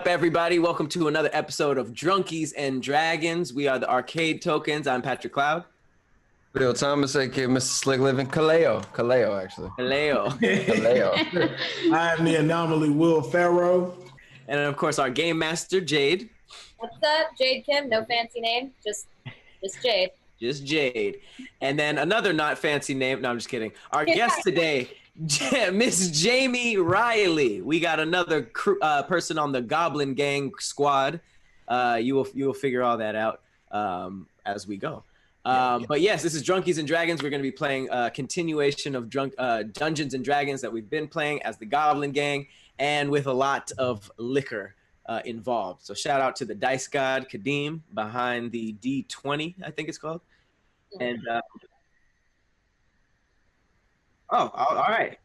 up, everybody? Welcome to another episode of Drunkies and Dragons. We are the Arcade Tokens. I'm Patrick Cloud. Bill Thomas, aka Mr. Slick Living. Khleo, actually. Khleo. I'm the anomaly, Pharaoh. And of course, our game master, Jade. What's up? Jade Kim. No fancy name. Just Jade. Just Jade. And then another not fancy name. No, I'm just kidding. Our guest today, Miss Jamie Riley. We got another person on the Goblin Gang squad. You will figure all that out as we go. But yes, this is Drunkies and Dragons. We're going to be playing a continuation of Dungeons and Dragons that we've been playing as the Goblin Gang, and with a lot of liquor involved. So shout out to the dice god Khadeem behind the D20, I think it's called. And all right,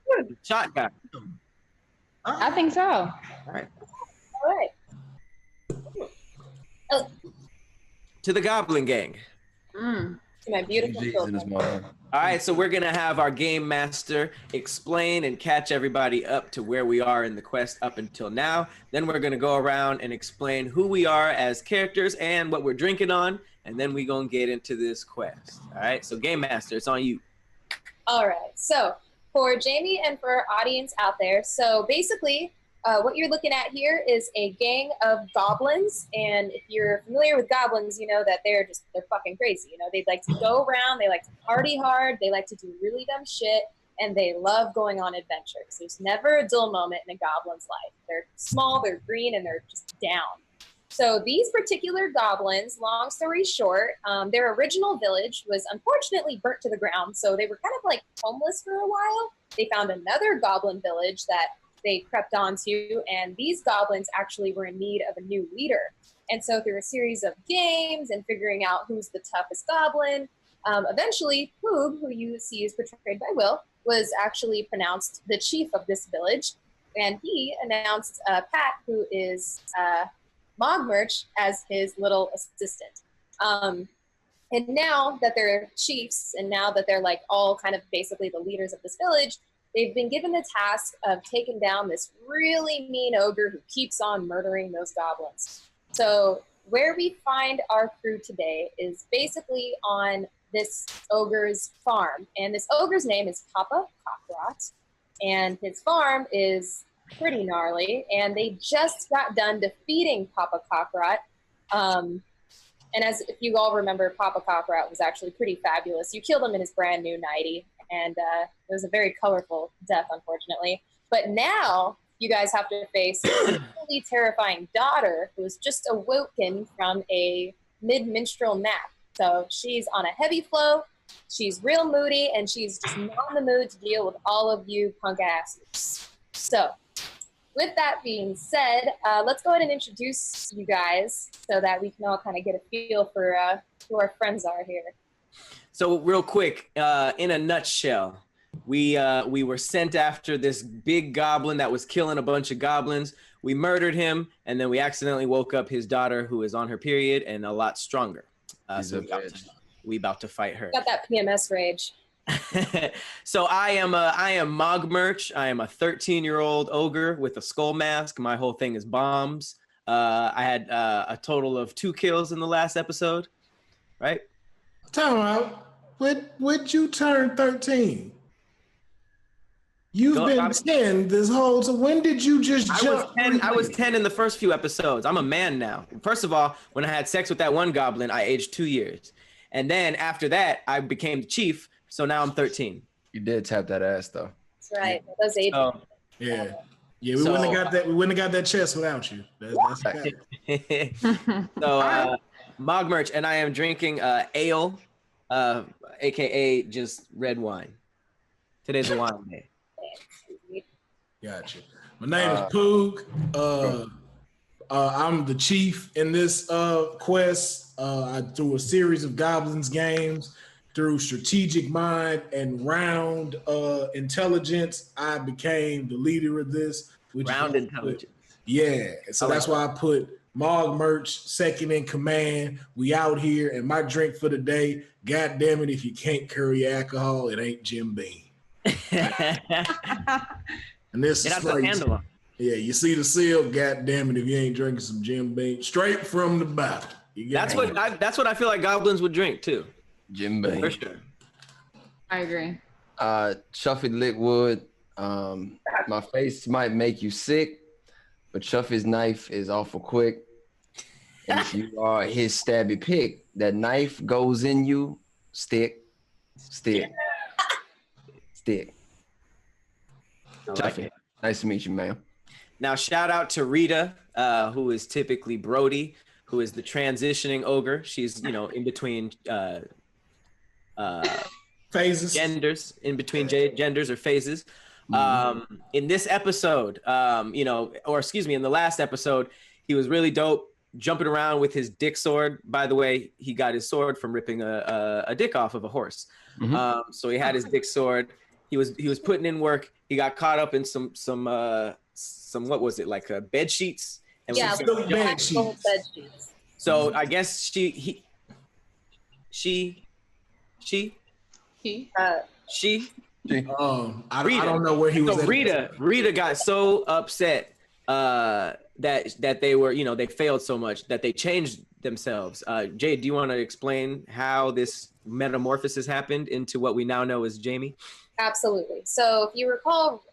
shot guy. I think so. All right. Oh. To the Goblin Gang. To my beautiful children. All right, so we're gonna have our game master explain and catch everybody up to where we are in the quest up until now. Then we're gonna go around and explain who we are as characters and what we're drinking on, and then we're gonna get into this quest. All right, so game master, it's on you. All right, so for Jamie and for our audience out there, so basically what you're looking at here is a gang of goblins, and if you're familiar with goblins, you know that they're fucking crazy. You know, they like to go around, they like to party hard, they like to do really dumb shit, and they love going on adventures. There's never a dull moment in a goblin's life. They're small, they're green, and they're just down. So these particular goblins, long story short, their original village was unfortunately burnt to the ground, so they were kind of like homeless for a while. They found another goblin village that they crept onto, and these goblins actually were in need of a new leader. And so through a series of games and figuring out who's the toughest goblin, eventually Poog, who you see is portrayed by Will, was actually pronounced the chief of this village, and he announced Pat, who is Mogmerch, as his little assistant. And now that they're chiefs, and now that they're like all kind of basically the leaders of this village, they've been given the task of taking down this really mean ogre who keeps on murdering those goblins. So where we find our crew today is basically on this ogre's farm. And this ogre's name is Papa CockRot. And his farm is pretty gnarly. And they just got done defeating Papa CockRot. And as if you all remember, Papa CockRot was actually pretty fabulous. You killed him in his brand new 90. And it was a very colorful death, unfortunately. But now you guys have to face a really terrifying daughter who was just awoken from a mid-minstrel nap. So she's on a heavy flow, she's real moody, and she's just not in the mood to deal with all of you punk asses. So with that being said, let's go ahead and introduce you guys so that we can all kind of get a feel for who our friends are here. So real quick, in a nutshell, we were sent after this big goblin that was killing a bunch of goblins. We murdered him, and then we accidentally woke up his daughter, who is on her period and a lot stronger. So we about to fight her. Got that PMS rage. So I am Mogmerch. I am a 13-year-old ogre with a skull mask. My whole thing is bombs. I had a total of 2 kills in the last episode, right? Time out. Would you turn 13? You've been 10 this whole. So when did you just jump? I was 10 in the first few episodes. I'm a man now. First of all, when I had sex with that one goblin, I aged 2 years, and then after that, I became the chief. So now I'm 13. You did tap that ass though. That's right. Those ages. Yeah. We wouldn't have got that. We wouldn't have got that chest without you. That's So Mogmerch, and I am drinking ale. AKA just red wine. Today's a wine day. Gotcha. My name is Poog. I'm the chief in this quest. Through a series of goblins games, through strategic mind and round intelligence, I became the leader of this. Round intelligence. Yeah. So that's why I put Mogmerch second in command. We out here, and my drink for the day, God damn it, if you can't curry alcohol, it ain't Jim Beam. And this is handle. Yeah, you see the seal. God damn it, if you ain't drinking some Jim Beam straight from the bottle. That's what I feel like goblins would drink too. Jim For Beam. sure. I agree. Chuffy Lickwood. My face might make you sick, but Chuffy's knife is awful quick. And if you are his stabby pick, that knife goes in you, stick. I like Chuffy, it. nice to meet you, ma'am. Now, shout out to Rita, who is typically Brody, who is the transitioning ogre. She's, in between Phases. genders, genders or phases. In this episode, in the last episode, he was really dope, jumping around with his dick sword. By the way, he got his sword from ripping a dick off of a horse. So he had his dick sword. He was putting in work. He got caught up in some what was it, like bed sheets? And Yeah, Silk bed sheets. bed sheets. So I guess she I don't know where he was. So at. Rita got so upset that they were, they failed so much that they changed themselves. Jade, do you want to explain how this metamorphosis happened into what we now know as Jamie? Absolutely. So if you recall,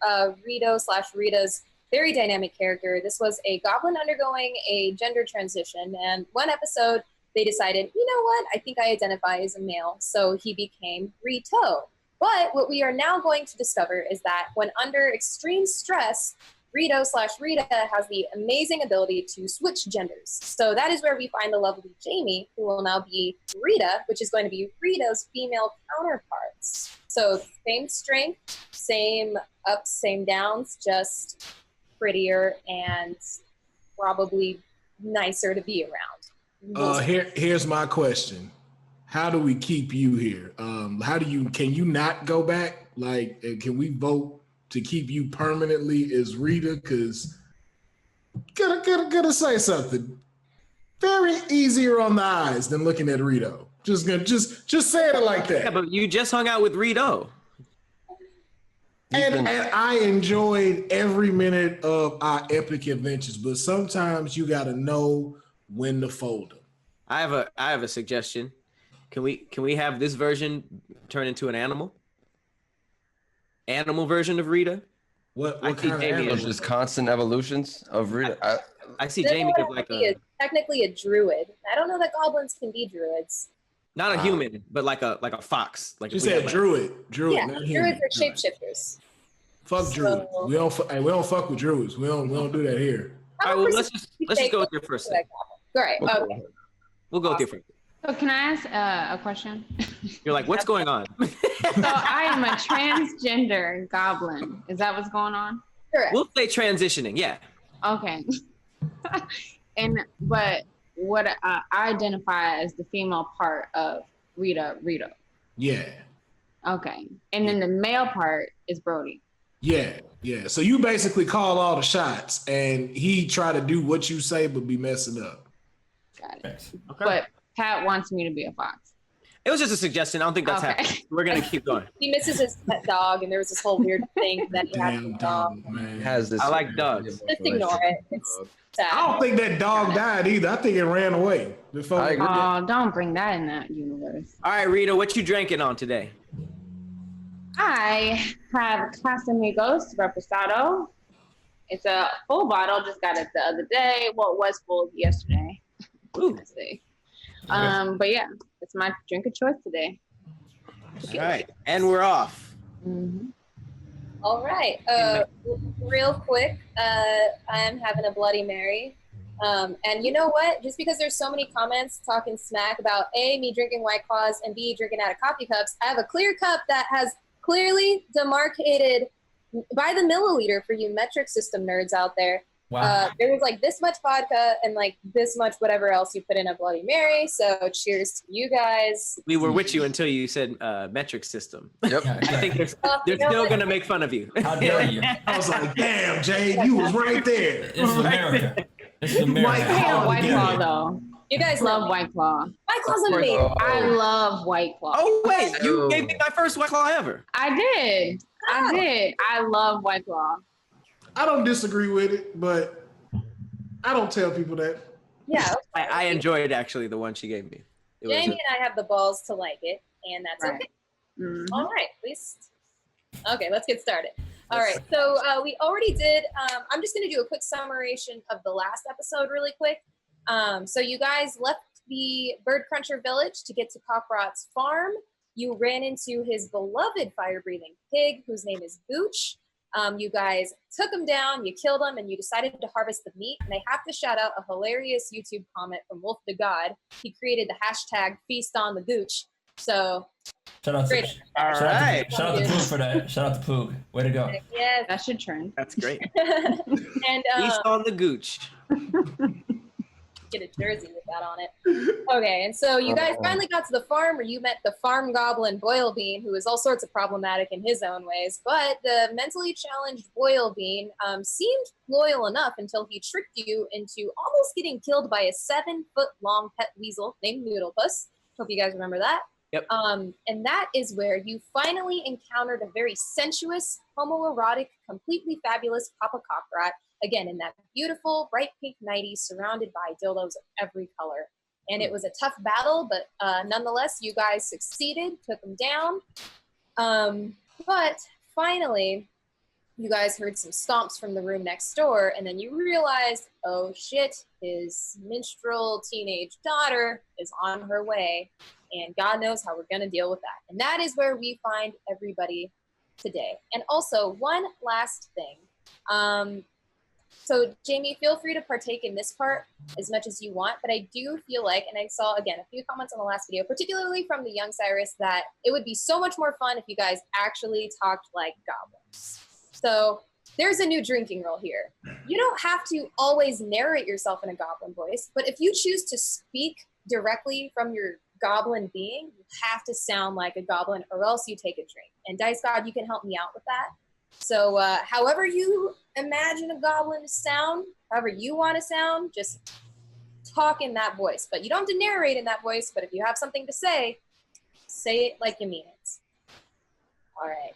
Rita's very dynamic character, this was a goblin undergoing a gender transition. And one episode, they decided, you know what? I think I identify as a male. So he became Rito. But what we are now going to discover is that when under extreme stress, Rita has the amazing ability to switch genders. So that is where we find the lovely Jamie, who will now be Rita, which is going to be Rita's female counterparts. So same strength, same ups, same downs, just prettier and probably nicer to be around. Here's my question. How do we keep you here? Can you not go back? Like, can we vote to keep you permanently as Rita? Because gotta say something. Very easier on the eyes than looking at Rito. Just saying it like that. Yeah, but you just hung out with Rito. And I enjoyed every minute of our epic adventures, but sometimes you gotta know when to fold them. I have a suggestion. Can we have this version turn into an animal? Animal version of Rita? What I kind of see Jamie animal? Just constant evolutions of Rita. I see Jamie as like technically a druid. I don't know that goblins can be druids. not a human, but like a fox. Like You said druid. Yeah, not human. druids are shapeshifters. Fuck druids. We don't fuck with druids. We don't do that here. All right, well let's just go with your first thing. All right, okay. We'll go with your first. So can I ask a question? You're like, what's going on? So I am a transgender goblin. Is that what's going on? Correct. We'll say transitioning. Yeah. Okay. But what I identify as the female part of Rita. Yeah. Okay. And then the male part is Brody. Yeah. So you basically call all the shots, and he try to do what you say, but be messing up. Got it. Okay. But Pat wants me to be a fox. It was just a suggestion. I don't think that's happening. We're gonna keep going. He misses his pet dog, and there was this whole weird thing that he had with Damn the dog. dog, man. Has this. I like dogs. Just ignore it. It's sad. I don't think that dog died either. I think it ran away before. I agree. Oh, don't bring that in that universe. All right, Rita, what you drinking on today? I have Casamigos Reposado. It's a full bottle. Just got it the other day. Well, it was full yesterday. Ooh. But yeah, it's my drink of choice today. All right, and we're off. Mm-hmm. All right. Real quick, I'm having a Bloody Mary. And you know what? Just because there's so many comments talking smack about A, me drinking White Claws, and B, drinking out of coffee cups, I have a clear cup that has clearly demarcated by the milliliter for you metric system nerds out there. Wow. There was like this much vodka and like this much whatever else you put in a Bloody Mary. So cheers to you guys. We were with you until you said metric system. Yep. Yeah, I think they're You know still what? gonna make fun of you. How dare you? I was like, damn, Jade, you was right there. This is America. This is America. White I Claw. love White Claw though. You guys Love love White Claw. White Claw's amazing. I love White Claw. Oh wait, you gave me my first White Claw ever. I did. I lid. I love White Claw. I don't disagree with it, but I don't tell people that. Yeah. I enjoyed actually the one she gave me. Jamie and I have the balls to like it, and that's Right. okay. Mhm. All right, at least. Okay, let's get started. All right, so we already did. I'm just going to do a quick summarization of the last episode really quick. So you guys left the Bird Cruncher village to get to CockRot's farm. You ran into his beloved fire-breathing pig, whose name is Gooch. You guys took him down, you killed him, and you decided to harvest the meat. And I have to shout out a hilarious YouTube comment from Wolf the God. He created the hashtag Feast on the Gooch. So Shout out to great. All shout right. out to Poog for that. Shout out to Poog. Way to go. Yes. That should trend. That's great. And Feast on the gooch. get a jersey with that on it. Okay, and so you guys finally got to the farm where you met the farm goblin Boilbean, who is all sorts of problematic in his own ways, but the mentally challenged Boilbean seemed loyal enough until he tricked you into almost getting killed by a 7-foot-long pet weasel named Noodlepuss. Hope you guys remember that. Yep. And that is where you finally encountered a very sensuous, homoerotic, completely fabulous Papa CockRot, again, in that beautiful, bright pink nightie surrounded by dildos of every color. And it was a tough battle, but nonetheless, you guys succeeded, took him down. But finally, you guys heard some stomps from the room next door, and then you realized, oh shit, his minstrel teenage daughter is on her way, and God knows how we're gonna deal with that. And that is where we find everybody today. And also, one last thing. So Jamie, feel free to partake in this part as much as you want, but I do feel like, and I saw, again, a few comments on the last video, particularly from the young Cyrus, that it would be so much more fun if you guys actually talked like goblins. So there's a new drinking rule here. You don't have to always narrate yourself in a goblin voice, but if you choose to speak directly from your goblin being, you have to sound like a goblin or else you take a drink. And Dice God, you can help me out with that. So however you imagine a goblin to sound, however you want to sound, just talk in that voice. But you don't have to narrate in that voice, but if you have something to say it like you mean it. All right.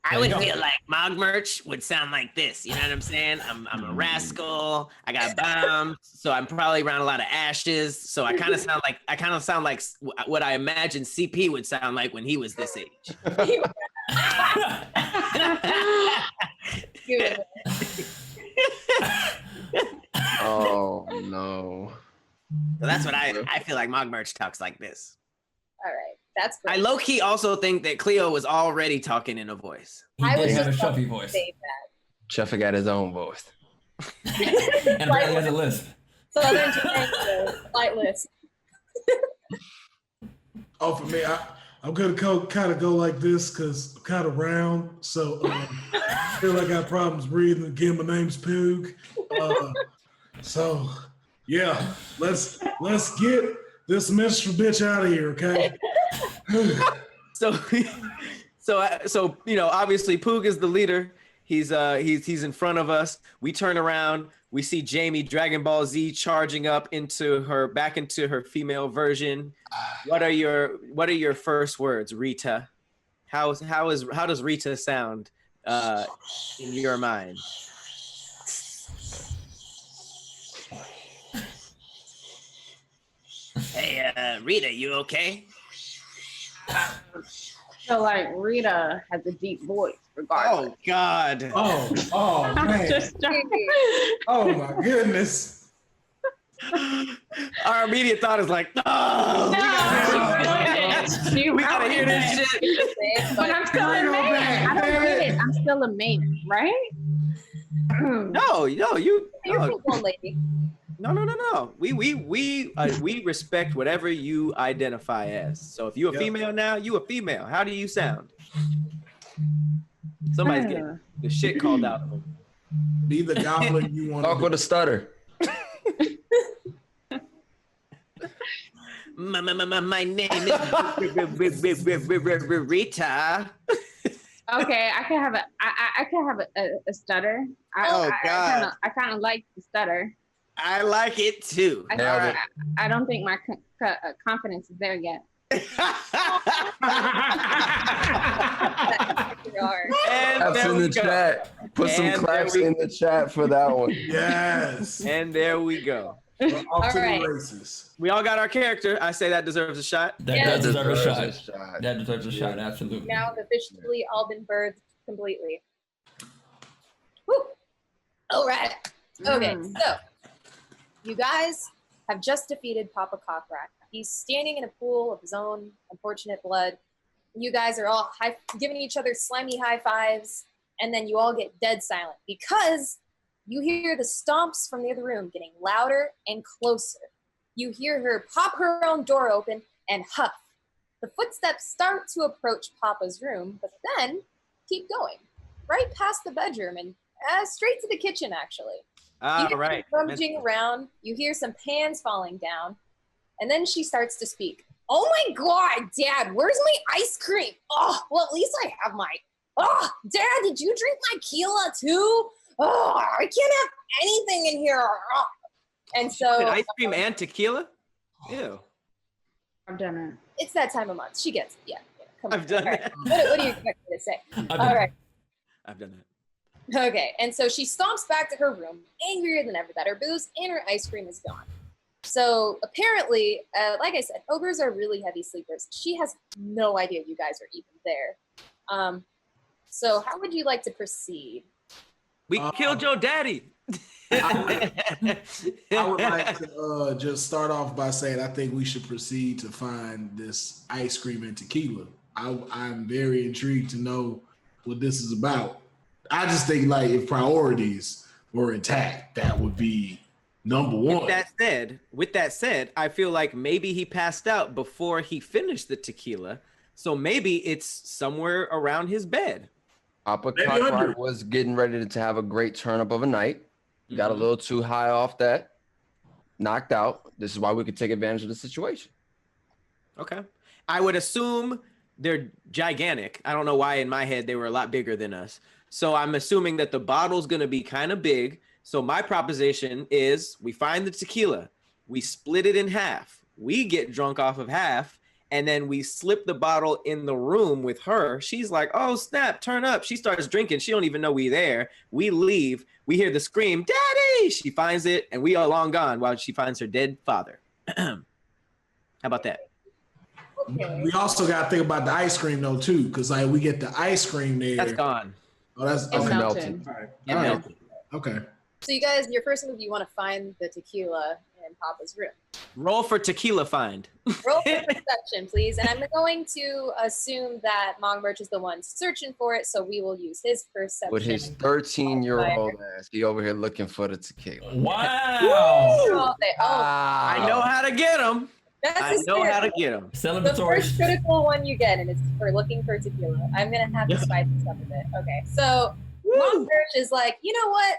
I would feel like Mog Merch would sound like this. You know what I'm saying? I'm a rascal. I got bombed, so I'm probably around a lot of ashes. So I kind of sound like what I imagine CP would sound like when he was this age. Oh no. So that's what I feel like Mog Merch talks like this. All right. That's great. I low-key also think that Khleo was already talking in a voice. He I did was have a just about Shuffy to voice. say that. Chuffa got his own voice. And apparently has a lisp. Southern Toronto, light list. Oh, for me, I'm gonna kind of go like this because I'm kind of round, so I feel like I got problems breathing. Again, my name's Poog. So yeah, let's get this minstrel bitch out of here, okay? So you know, obviously Poog is the leader. He's in front of us. We turn around. We see Jamie Dragon Ball Z charging up back into her female version. What are your first words, Rita? How does Rita sound in your mind? Hey, Rita, you okay? So like Rita has a deep voice, regardless. Oh God! Oh I'm man! just joking. Oh my goodness! Our immediate thought is like, no, we gotta hear this shit. But I'm still a man. I don't get it. I'm still a man, right? No, You're a cool lady. No. We respect whatever you identify as. So if you're a female now, you a female. How do you sound? Somebody's getting the shit called out of them. Be the goblin you want. Talk with a stutter. My name is Rita. Okay, I can have a stutter. I kind of like the stutter. I like it too. I don't think my confidence is there yet. And Claps there in we the go. chat. Put some And claps there we- in the chat for that one. Yes. And there we go. We're off to Alright. the races. We all got our character. I say that deserves a shot. That Yeah. does deserve a Deserves shot. That deserves a shot, absolutely. Now have officially all been birthed completely. Woo. All right. Okay, so you guys have just defeated Papa CockRot. He's standing in a pool of his own unfortunate blood. You guys are all giving each other slimy high fives, and then you all get dead silent because you hear the stomps from the other room getting louder and closer. You hear her pop her own door open and huff. The footsteps start to approach Papa's room, but then keep going right past the bedroom and straight to the kitchen, actually. You hear Right. her rummaging around. You hear some pans falling down, and then she starts to speak. Oh my God, Dad, where's my ice cream? Oh, well, at least I have my. Oh, Dad, did you drink my Khleo too? Oh, I can't have anything in here. Oh. And so Ice cream and tequila? Ew. I've done it. it's that time of month. She gets it. Yeah. Come on. I've done All right. that. What do you expect me to say? All right. I've done that. Okay, and so she stomps back to her room, angrier than ever that her booze and her ice cream is gone. So apparently, like I said, ogres are really heavy sleepers. She has no idea you guys are even there. So how would you like to proceed? We killed your daddy. I would like to just start off by saying I think we should proceed to find this ice cream and tequila. I'm very intrigued to know what this is about. I just think like if priorities were intact, that would be number one. With that said, I feel like maybe he passed out before he finished the tequila. So maybe it's somewhere around his bed. Papa Maybe under. CockRot was getting ready to have a great turn up of a night. Got a little too high off that. Knocked out. This is why we could take advantage of the situation. Okay. I would assume they're gigantic. I don't know why in my head they were a lot bigger than us. So I'm assuming that the bottle's going to be kind of big. So my proposition is we find the tequila, we split it in half, we get drunk off of half, and then we slip the bottle in the room with her. She's like, oh, snap, turn up. She starts drinking. She don't even know we there. We leave. We hear the scream, Daddy! She finds it, and we are long gone while she finds her dead father. How about that? Okay. We also got to think about the ice cream though too, because like we get the ice cream there. That's gone. Oh, that's It's okay. melted. All right. It All right. melted. Okay. So you guys, your first move, you want to find the tequila in Papa's room. Roll for tequila find. Roll for perception, please. And I'm going to assume that Mongmerch is the one searching for it, so we will use his perception. With his 13-year-old ass, he over here looking for the tequila. Wow. Oh, I know how to get him. that's I the know how to spirit. get him. The Celebratory. first critical one you get, and it's for looking for tequila. I'm gonna have to spice this up a bit. Okay, so Mongmerch is like, you know what?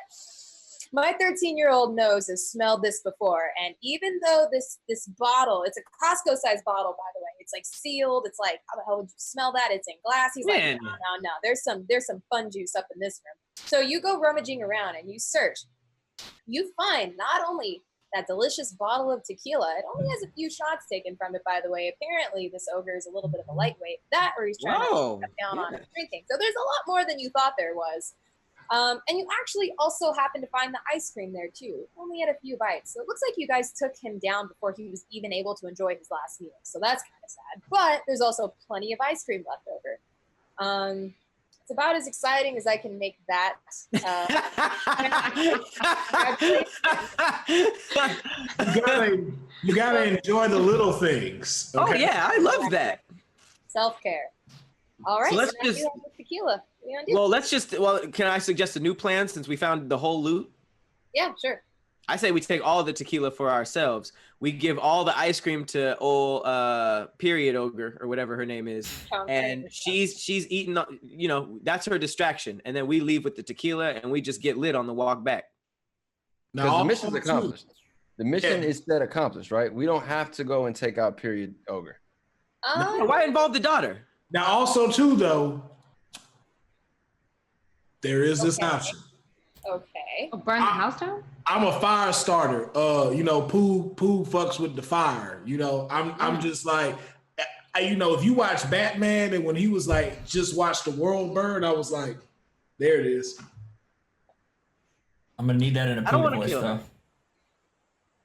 My 13-year-old nose has smelled this before, and even though this bottle, it's a Costco-sized bottle, by the way. It's like sealed. It's like, how the hell would you smell that? It's in glass. He's like, Man. no. There's some fun juice up in this room. So you go rummaging around and you search. You find not only that delicious bottle of tequila, it only has a few shots taken from it, by the way. Apparently, this ogre is a little bit of a lightweight. That, or he's trying Whoa. to cut down on drinking. So there's a lot more than you thought there was. And you actually also happen to find the ice cream there too. Only had a few bites. So it looks like you guys took him down before he was even able to enjoy his last meal. So that's kind of sad. But there's also plenty of ice cream left over. It's about as exciting as I can make that. You gotta enjoy the little things. Oh, yeah, I love that. Self-care. All right, So so, let's now just- you have the tequila. What are you gonna do? Well, can I suggest a new plan since we found the whole loot? Yeah, sure. I say we take all the tequila for ourselves. We give all the ice cream to old period ogre or whatever her name is, and she's eating. You know, that's her distraction. And then we leave with the tequila, and we just get lit on the walk back. Because the mission's also, accomplished. The mission Yeah. is set accomplished, right? We don't have to go and take out period ogre. Why involve the daughter? Now, also too, though, there is this Okay. option. Okay. Oh, burn the house down? I'm a fire starter. You know, Pooh fucks with the fire. You know, I'm just like, if you watch Batman and when he was like, just watch the world burn, I was like, there it is. I'm gonna need that in a I don't approved want to voice kill though. her.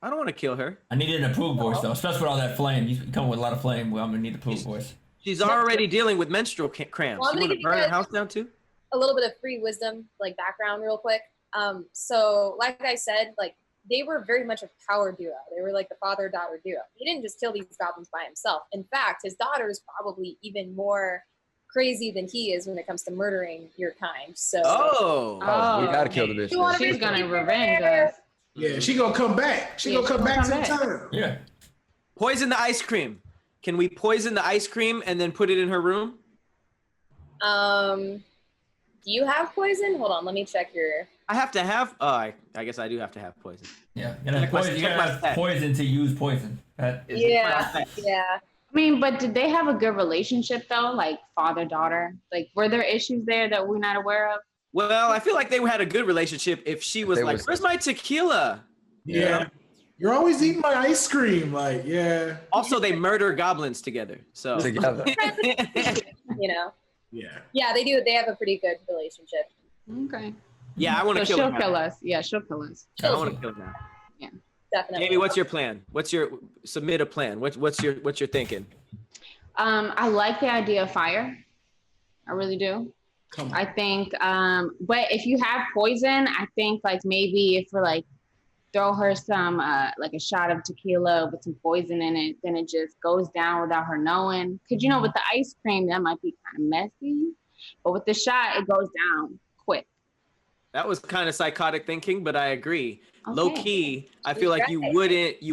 I don't want to kill her. I need it in a approved voice though, especially with all that flame. You come with a lot of flame. Well, I'm gonna need a approved voice. She's already dealing with menstrual cramps. Well, I'm You gonna want to give you burn her guys house down too? a little bit of free wisdom, like background real quick. So like I said, like they were very much a power duo. They were like the father-daughter duo. He didn't just kill these goblins by himself. In fact, his daughter is probably even more crazy than he is when it comes to murdering your kind. So Oh, we gotta kill the bitch. She's gonna revenge us. Yeah, she gonna come back. She gonna come back to the time. Yeah. Poison the ice cream. Can we poison the ice cream and then put it in her room? Do you have poison? Hold on, let me check your. I have to have. I guess I do have to have poison. Yeah. You gotta have poison to use poison. Yeah. I mean, but did they have a good relationship though? Like father-daughter? Like, were there issues there that we're not aware of? Well, I feel like they had a good relationship if she was like, "Where's my tequila?" Yeah. You're always eating my ice cream. Like, yeah. Also, they murder goblins together. So Together. You know. Yeah. Yeah, they do. They have a pretty good relationship. Okay. yeah, I want to So kill her. she'll kill us. Yeah, she'll kill us. I want to kill her now. Definitely. Jamie, what's your plan? Submit a plan? What's your thinking? I like the idea of fire. I really do. Come on. I think, but if you have poison, I think like maybe if we're like throw her some like a shot of tequila with some poison in it, then it just goes down without her knowing. Cause with the ice cream that might be kind of messy, but with the shot it goes down quick. That was kind of psychotic thinking, but I agree. Okay. Low key, I feel like you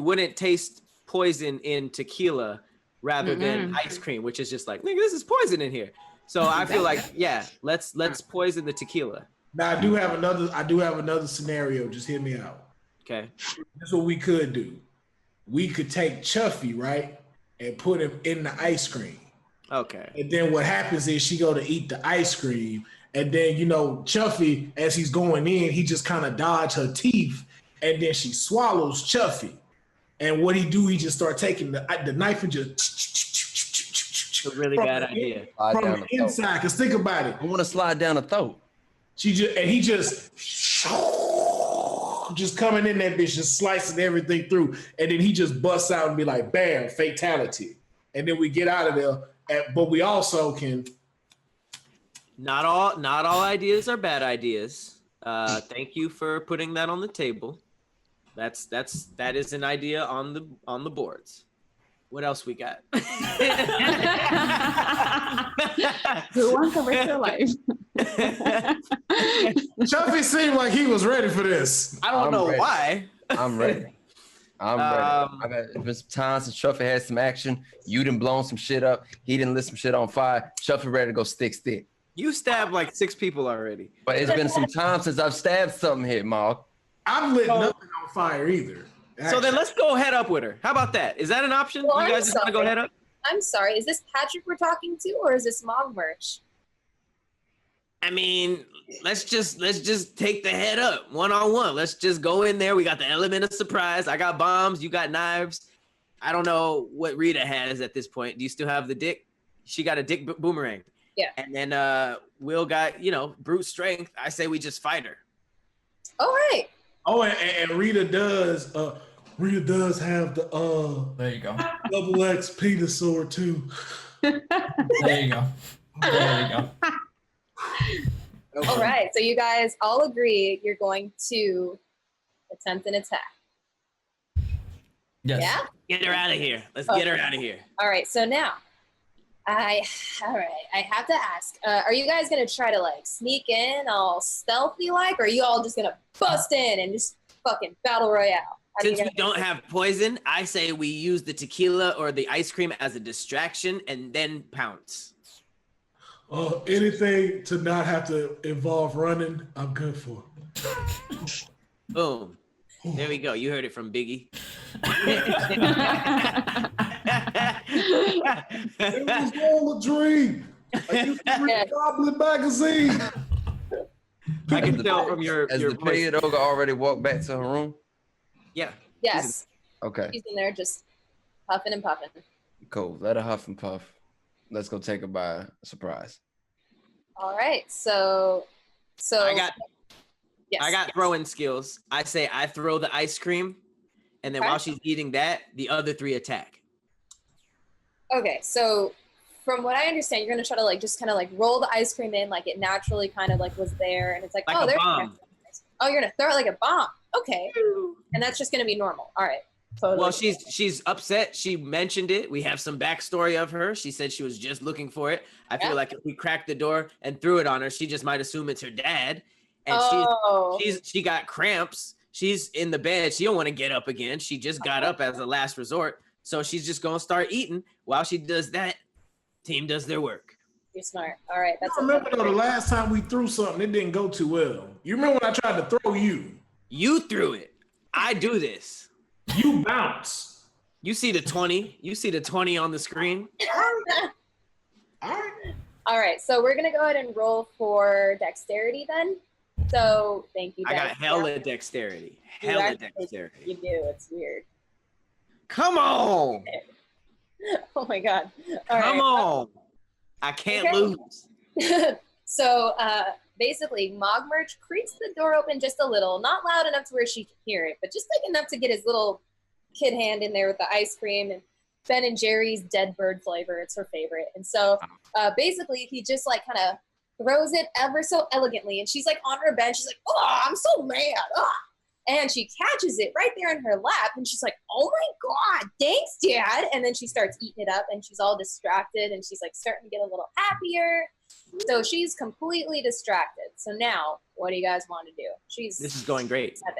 wouldn't taste poison in tequila rather than ice cream, which is just like, nigga, this is poison in here. So I feel like, yeah, let's poison the tequila. Now I do have another scenario. Just hear me out. Okay. This is what we could do. We could take Chuffy, right, and put him in the ice cream. Okay. And then what happens is she go to eat the ice cream, and then Chuffy, as he's going in, he just kind of dodge her teeth, and then she swallows Chuffy. And what he do, he just start taking the knife and just It's a really bad idea. From the inside. Because think about it. I want to slide down the throat. He just coming in that bitch, just slicing everything through, and then he just busts out and be like, "Bam, fatality!" And then we get out of there. But we also can. Not all ideas are bad ideas. Thank you for putting that on the table. That is an idea on the boards. What else we got? Who wants to risk your life? Chuffy seemed like he was ready for this. I don't know why. I'm ready. It's been some time since Chuffy had some action. You done blown some shit up. He done lit some shit on fire. Chuffy ready to go stick. You stabbed like 6 people already. But it's been some time since I've stabbed something here, Mark. I've lit nothing on fire either. So then let's go head up with her. How about that? Is that an option? Well, you guys just want to go head up? I'm sorry. Is this Patrick we're talking to, or is this Mog Merch? I mean, let's just take the head up one-on-one. Let's just go in there. We got the element of surprise. I got bombs. You got knives. I don't know what Rita has at this point. Do you still have the dick? She got a dick boomerang. Yeah. And then Will got, brute strength. I say we just fight her. All right. Oh, and Rita does have the There you go. double X penis sword too. There you go. All right. So you guys all agree you're going to attempt an attack. Yes. Yeah? Get her out of here. Let's get her out of here. All right. So now, I have to ask, are you guys going to try to like sneak in all stealthy like, or are you all just going to bust in and just fucking battle royale? Since we don't have poison, I say we use the tequila or the ice cream as a distraction and then pounce. Anything to not have to involve running, I'm good for. Boom. There we go. You heard it from Biggie. It was all a dream. I used to read Goblin magazine. I can tell from your the voice. period ogre already walked back to her room? Yeah. Yes. Okay. He's in there just puffing and puffing. Cool. Let her huff and puff. Let's go take her by surprise. All right. So I yes. got throwing skills. I say I throw the ice cream, and then Okay. while she's eating that, the other 3 attack. Okay, so from what I understand, you're gonna try to like just kind of like roll the ice cream in like it naturally kind of like was there, and it's like, Like oh, a there's bomb. oh, you're gonna throw it like a bomb. Okay, and that's just gonna be normal. All right, totally. Well, she's upset. She mentioned it. We have some backstory of her. She said she was just looking for it. I feel like if we cracked the door and threw it on her, she just might assume it's her dad. And she got cramps. She's in the bed. She don't want to get up again. She just got up as a last resort. So she's just gonna start eating. While she does that, team does their work. You're smart. All right, that's. I remember though the last time we threw something, it didn't go too well. You remember when I tried to throw you? You threw it. I do this. You bounce. You see the 20. You see the 20 on the screen. All right. All right, so we're gonna go ahead and roll for dexterity then. So thank you. I got Dex. hella dexterity. Hella dexterity. You do. It's weird. Come on. Oh my god. All Come right. on. I can't Okay. lose. So basically, Mogmerch creaks the door open just a little, not loud enough to where she can hear it, but just like enough to get his little kid hand in there with the ice cream and Ben and Jerry's dead bird flavor. It's her favorite. And so basically, he just like kind of throws it ever so elegantly. And she's like on her bed. She's like, oh, I'm so mad. Ugh. And she catches it right there in her lap. And she's like, oh my God, thanks, Dad. And then she starts eating it up and she's all distracted and she's like starting to get a little happier. So she's completely distracted. So now, what do you guys want to do? This is going great. 7.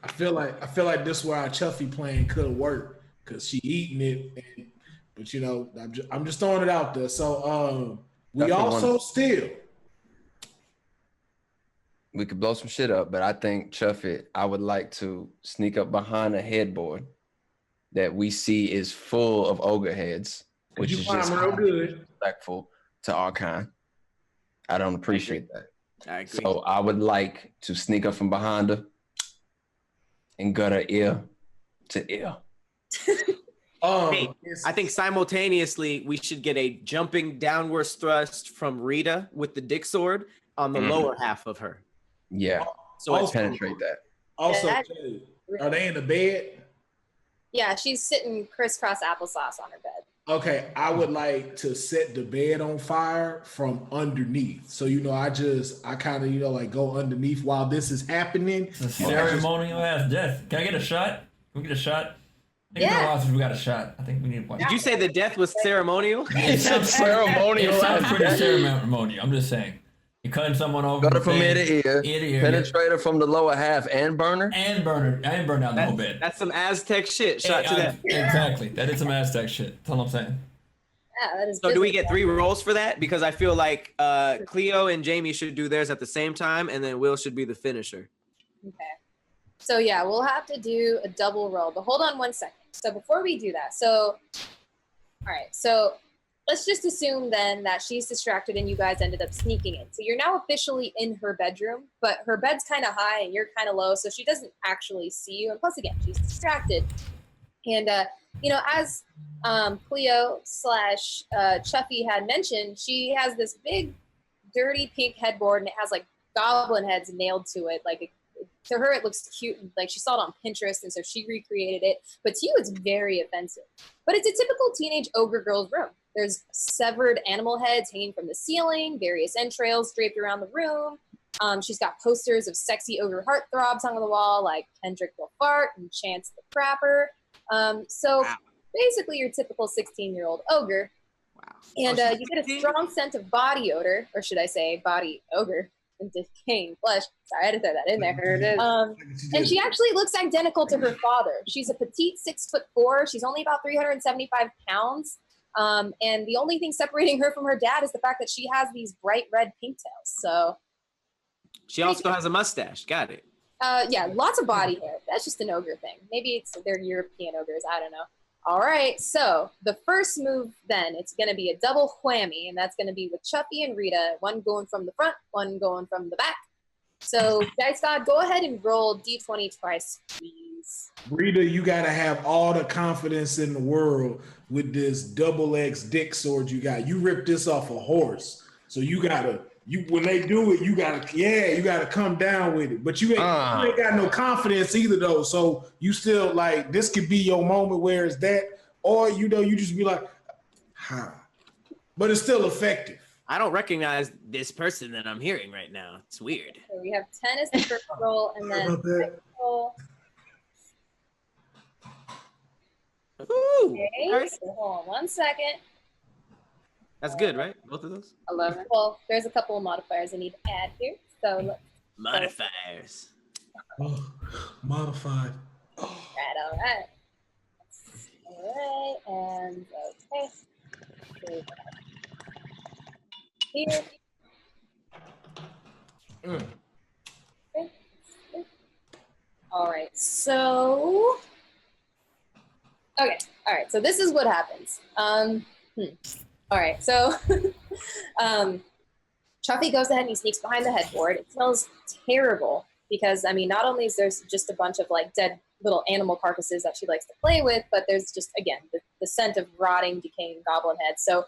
I feel like this is where our Chuffy plan could have worked because she eating it, but you know, I'm just throwing it out there. So we also still. We could blow some shit up, but I think Chuffy, I would like to sneak up behind a headboard that we see is full of ogre heads, which is just real good. Respectful to our kind. I don't appreciate that. I agree. So I would like to sneak up from behind her and gut her ear to ear. Hey, I think simultaneously we should get a jumping downwards thrust from Rita with the dick sword on the lower half of her. Yeah. So Let's penetrate that. Also, Yeah, are they in the bed? Yeah, she's sitting crisscross applesauce on her bed. Okay, I would like to set the bed on fire from underneath. So, you know, I kind of, you know, like go underneath while this is happening. It's a ceremonial ass death. Can I get a shot? Can we get a shot? I think it's been a while since we got a shot. I think we need one. Did you say the death was ceremonial? It sounds ceremonial. It sounds pretty ceremonial. I'm just saying. You're cutting someone over. Got her from ear to ear. Ear to ear. Penetrate her from the lower half and burn her. And burn her. And burn down the whole bed. That's some Aztec shit. Shot to that. Exactly. That is some Aztec shit. That's all I'm saying. Yeah, that is. So do we get 3 rolls for that? Because I feel like Khleo and Jamie should do theirs at the same time, and then Will should be the finisher. Okay. So yeah, we'll have to do a double roll, but hold on one second. So before we do that, all right, so let's just assume then that she's distracted and you guys ended up sneaking in. So you're now officially in her bedroom, but her bed's kind of high and you're kind of low, so she doesn't actually see you. And plus, again, she's distracted. And you know, as Khleo / Chuffy had mentioned, she has this big, dirty pink headboard, and it has like goblin heads nailed to it. Like to her, it looks cute. Like she saw it on Pinterest, and so she recreated it. But to you, it's very offensive. But it's a typical teenage ogre girl's room. There's severed animal heads hanging from the ceiling, various entrails draped around the room. She's got posters of sexy ogre heartthrobs hung on the wall, like Kendrick will fart and Chance the Crapper. So basically your typical 16-year-old ogre. Wow. And you get a strong scent of body odor, or should I say body ogre, and decaying flesh. Sorry, I had to throw that in there. And she actually looks identical to her father. She's a petite 6'4". She's only about 375 pounds. And the only thing separating her from her dad is the fact that she has these bright red pigtails. So she also has a mustache. Got it. Yeah, lots of body hair. That's just an ogre thing. Maybe they're European ogres. I don't know. All right, so the first move then, it's going to be a double whammy, and that's going to be with Chuffy and Rita, one going from the front, one going from the back. So, Dice God, go ahead and roll D20 twice, please. Rita, you gotta have all the confidence in the world with this double X dick sword you got. You ripped this off a horse, so you gotta. When they do it, you gotta come down with it. But you ain't got no confidence either, though. So you still like this could be your moment where it's that, or you just be like, but it's still effective. I don't recognize this person that I'm hearing right now. It's weird. So we have 10 as the first roll, and then second roll. Ooh, Okay, nice. so hold on 1 second. That's good, right? Both of those? 11. Well, there's a couple of modifiers I need to add here. So let's Modifiers. Oh, modified. all right. All right, and okay. Here. Okay. All right, so okay, all right, so this is what happens. All right, so Chuffy goes ahead and he sneaks behind the headboard. It smells terrible because, I mean, not only is there just a bunch of like dead little animal carcasses that she likes to play with, but there's just, again, the scent of rotting, decaying goblin heads. So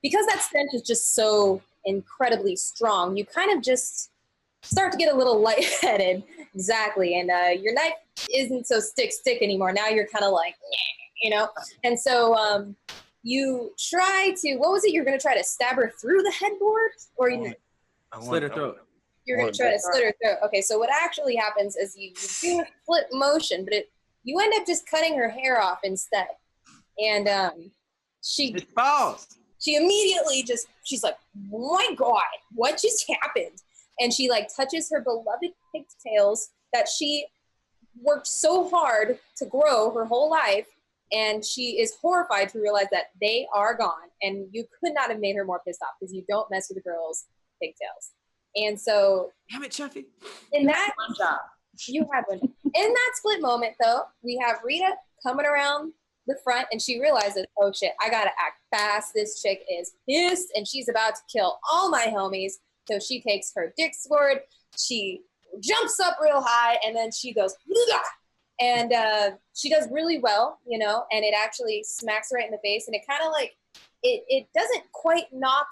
because that stench is just so incredibly strong, you kind of just start to get a little lightheaded. Exactly. And your knife isn't so stick anymore. Now you're kind of like, you know? And so you try to, what was it? You're going to try to stab her through the headboard? Or Slit her throat. you're going to try to slit her throat. Okay, so what actually happens is you do a split motion, but you end up just cutting her hair off instead. And she immediately she's like, oh my God, what just happened? And she like touches her beloved pigtails that she worked so hard to grow her whole life. And she is horrified to realize that they are gone. And you could not have made her more pissed off because you don't mess with a girl's pigtails. And so, damn it, Chuffy. In that, One job. you had one. In that split moment, though, we have Rita coming around the front, and she realizes, oh shit, I gotta act fast. This chick is pissed, and she's about to kill all my homies. So she takes her dick sword, she jumps up real high, and then she goes, "Blah!" And she does really well, you know, and it actually smacks her right in the face, and it kind of like, it doesn't quite knock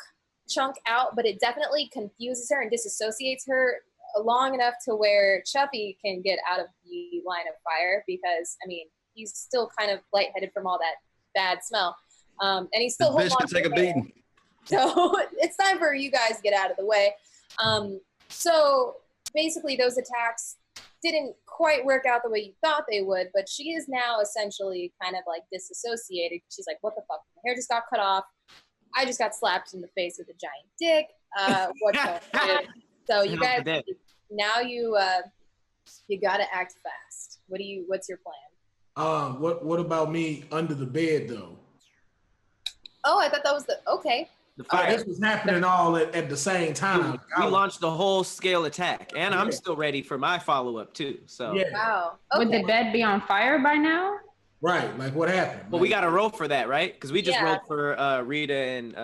Chunk out, but it definitely confuses her and disassociates her long enough to where Chuffy can get out of the line of fire because, I mean, he's still kind of lightheaded from all that bad smell. And he's still holding on to take a beating. So it's time for you guys to get out of the way. So basically those attacks didn't quite work out the way you thought they would, but she is now essentially kind of like disassociated. She's like, what the fuck? My hair just got cut off. I just got slapped in the face with a giant dick. What's going on? So you guys, now you gotta act fast. What's your plan? What about me under the bed though? Oh, I thought that was okay. The fire. This was happening all at the same time. We launched the whole scale attack, and I'm still ready for my follow-up too. So Yeah. Wow. Okay. Would the bed be on fire by now? Right, like what happened? well, we got to roll for that, right? Because we just Yeah. rolled for Rita and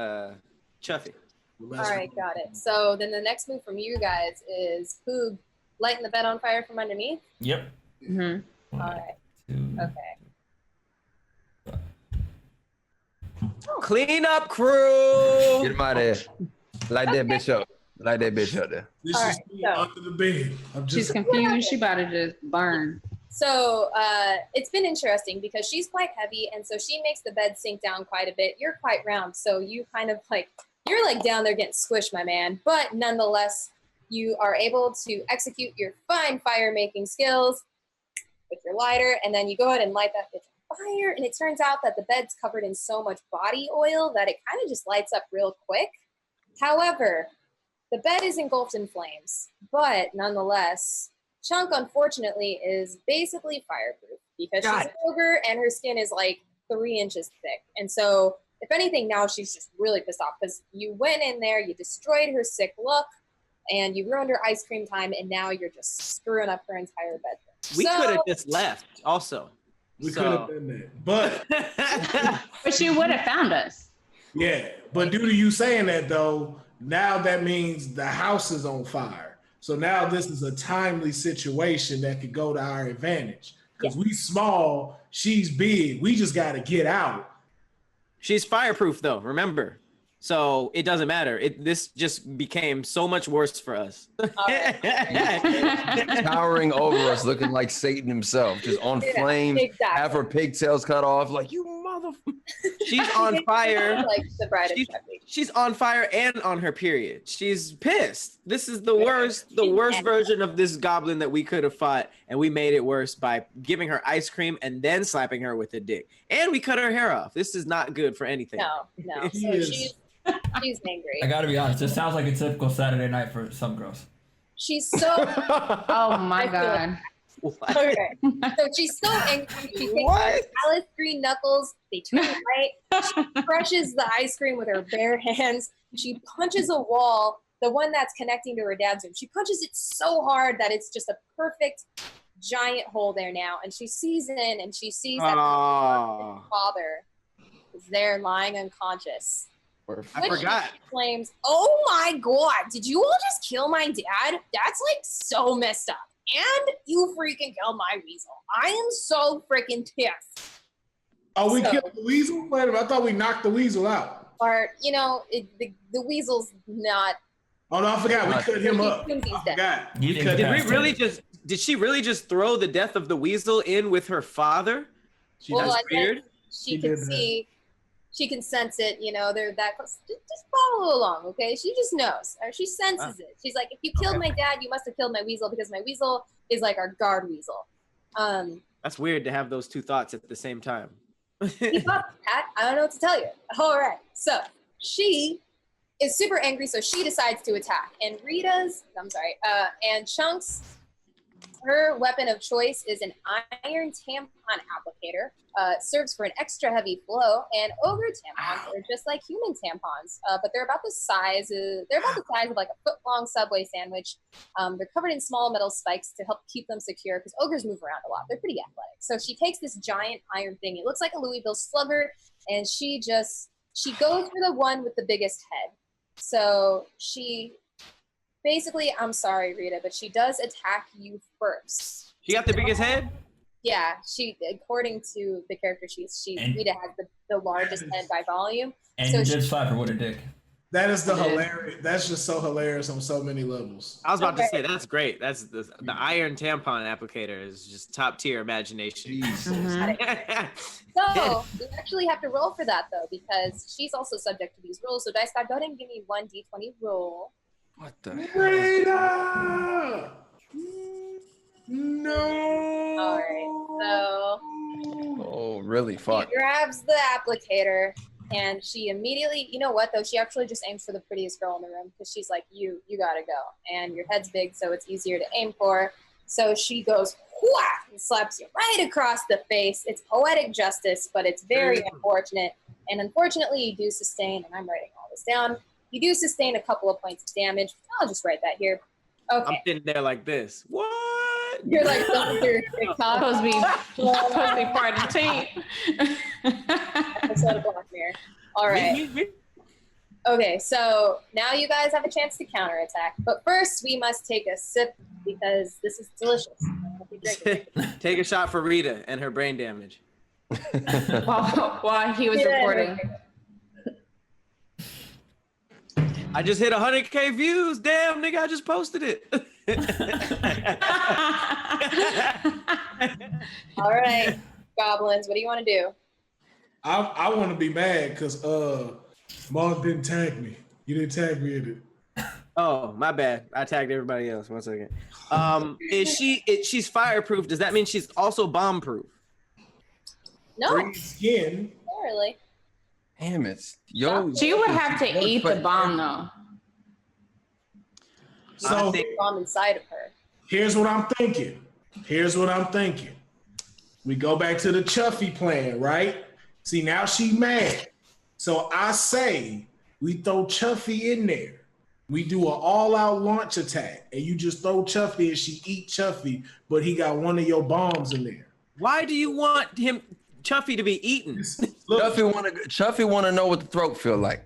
Chuffy. All right, got it. So then the next move from you guys is Poog lighting the bed on fire from underneath. Yep. Mm-hmm. All right. Two. Okay. Clean up crew. Get him out of there. Light that bitch up. Light that bitch up there. This All is right, me so- under the bed. I'm She's just confused. She about to just burn. So it's been interesting because she's quite heavy, and so she makes the bed sink down quite a bit. You're quite round, so you kind of like, you're like down there getting squished, my man. But nonetheless, you are able to execute your fine fire-making skills with your lighter, and then you go ahead and light that bitch on fire, and it turns out that the bed's covered in so much body oil that it kind of just lights up real quick. However, the bed is engulfed in flames, but nonetheless, Chunk, unfortunately, is basically fireproof because she's an ogre and her skin is like 3 inches thick. And so, if anything, now she's just really pissed off because you went in there, you destroyed her sick look, and you ruined her ice cream time, and now you're just screwing up her entire bedroom. We could have just left also. we could have done that. But But she would have found us. yeah, but due to you saying that though, now that means the house is on fire. So now this is a timely situation that could go to our advantage. because we small, she's big. We just got to get out. She's fireproof though, remember. So it doesn't matter. This just became so much worse for us. Towering over us, looking like Satan himself, just on flames, have her pigtails cut off, like you motherfucker. She's on fire. Like the bride of Chucky. She's on fire and on her period. She's pissed. This is the worst version of this goblin that we could have fought, and we made it worse by giving her ice cream and then slapping her with a dick. And we cut her hair off. This is not good for anything. No. So she's angry. I gotta be honest. This sounds like a typical Saturday night for some girls. She's so. Oh my god. Okay. So she's so angry. She takes Alice green knuckles. They turn right. She crushes the ice cream with her bare hands. She punches a wall, the one that's connecting to her dad's room. She punches it so hard that it's just a perfect giant hole there now. And she sees in and she sees that her father is there lying unconscious. I forgot. Claims, "Oh my god, did you all just kill my dad? That's like so messed up. And you freaking killed my weasel. I am so freaking pissed." Oh, we killed the weasel? Wait a minute, I thought we knocked the weasel out. Or, the weasel's not. Oh no, I forgot. We cut him up. I forgot. Did she really just throw the death of the weasel in with her father? That's weird. She can see. She can sense it, they're that close. Just follow along, okay? She just knows, or she senses it. She's like, if you killed my dad, you must have killed my weasel because my weasel is like our guard weasel. That's weird to have those two thoughts at the same time. I don't know what to tell you. All right, so she is super angry, so she decides to attack. And and Chunks, her weapon of choice is an iron tampon applicator. Serves for an extra heavy flow, and ogre tampons are just like human tampons, but they're about the size of like a foot-long Subway sandwich. They're covered in small metal spikes to help keep them secure because ogres move around a lot. They're pretty athletic. So she takes this giant iron thing. It looks like a Louisville Slugger, and she goes for the one with the biggest head. So she basically, I'm sorry, Rita, but she does attack you first. She got the biggest head? Yeah, according to the character Rita has the largest head by volume. And so you did slap her with a dick. That is hilarious. That's just so hilarious on so many levels. I was about to say, that's great. That's the iron tampon applicator is just top tier imagination. Mm-hmm. So you actually have to roll for that though, because she's also subject to these rules. So Dice God, go ahead and give me 1d20 roll. What the hell? Rita! No. All right, so. Oh, really? Fuck. She grabs the applicator, and she immediately, you know what though? She actually just aims for the prettiest girl in the room because she's like, you gotta go, and your head's big, so it's easier to aim for. So she goes whack and slaps you right across the face. It's poetic justice, but it's very unfortunate. And unfortunately, you do sustain. And I'm writing all this down. You do sustain a couple of points of damage. I'll just write that here. Okay. I'm sitting there like this. What? You're like, supposed to be part of the team. Episode of Black Mirror. All right. Okay, so now you guys have a chance to counterattack. But first, we must take a sip because this is delicious. Take a shot for Rita and her brain damage. while he was recording. I just hit 100K views. Damn, nigga, I just posted it. All right, goblins, what do you want to do? I want to be mad because Mom didn't tag me. You didn't tag me in it. Oh, my bad. I tagged everybody else. 1 second. She's fireproof. Does that mean she's also bomb-proof? No. Green skin. Not really. Damn it. Yo. She would have to eat the bomb though. So bomb inside of her. Here's what I'm thinking. We go back to the Chuffy plan, right? See, now she mad. So I say we throw Chuffy in there. We do an all-out launch attack, and you just throw Chuffy and she eat Chuffy, but he got one of your bombs in there. Why do you want Chuffy to be eaten? Look, Chuffy want to know what the throat feel like.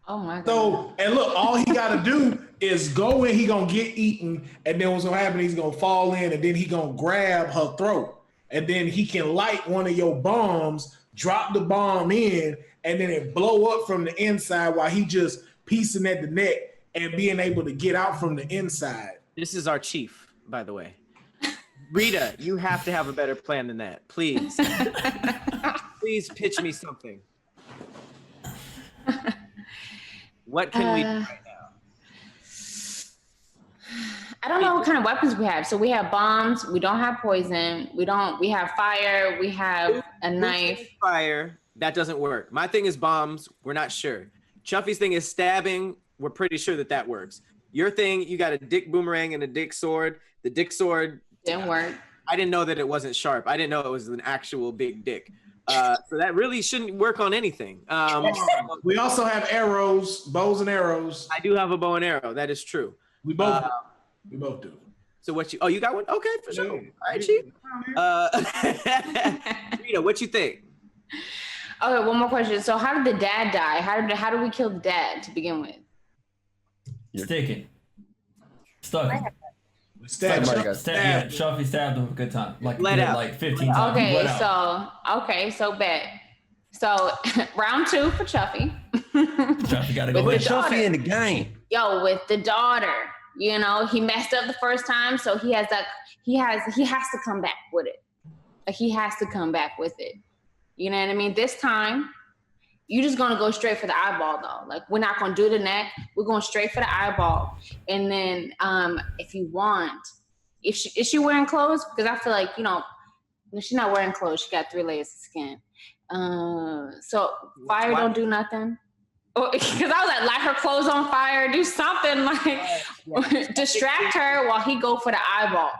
Oh my god. So, and look, all he got to do is go in, he going to get eaten, and then what's going to happen, he's going to fall in, and then he going to grab her throat. and then he can light one of your bombs, drop the bomb in, and then it blow up from the inside while he just piecing at the neck and being able to get out from the inside. This is our chief, by the way. Rita, you have to have a better plan than that. Please. Please pitch me something. What can we do right now? I don't know what kind of weapons we have. So we have bombs. We don't have poison. We have fire. We have a knife. Fire. That doesn't work. My thing is bombs. We're not sure. Chuffy's thing is stabbing. We're pretty sure that works. Your thing, you got a dick boomerang and a dick sword. The dick sword didn't work. I didn't know that it wasn't sharp. I didn't know it was an actual big dick. So that really shouldn't work on anything. We also have arrows, bows and arrows. I do have a bow and arrow. That is true. We both do. So what you got one? Okay, for sure. All right, Chief. Rita, what you think? Okay, one more question. So how did the dad die? How did we kill the dad to begin with? Sticking. Stuck. Shuffy stabbed him a good time. Like 15 times. Okay, so bet. So round 2 for Chuffy. Chuffy gotta go with Chuffy in the game. Yo, with the daughter. You know, he messed up the first time, so he has to come back with it. Like, he has to come back with it. You know what I mean? This time, you're just gonna go straight for the eyeball though. Like, we're not gonna do the neck. We're going straight for the eyeball. And then if you want, is she wearing clothes? Because I feel like, you know, she's not wearing clothes. She got 3 layers of skin. So fire don't do nothing. Because I was like, light her clothes on fire, do something like distract her while he go for the eyeball.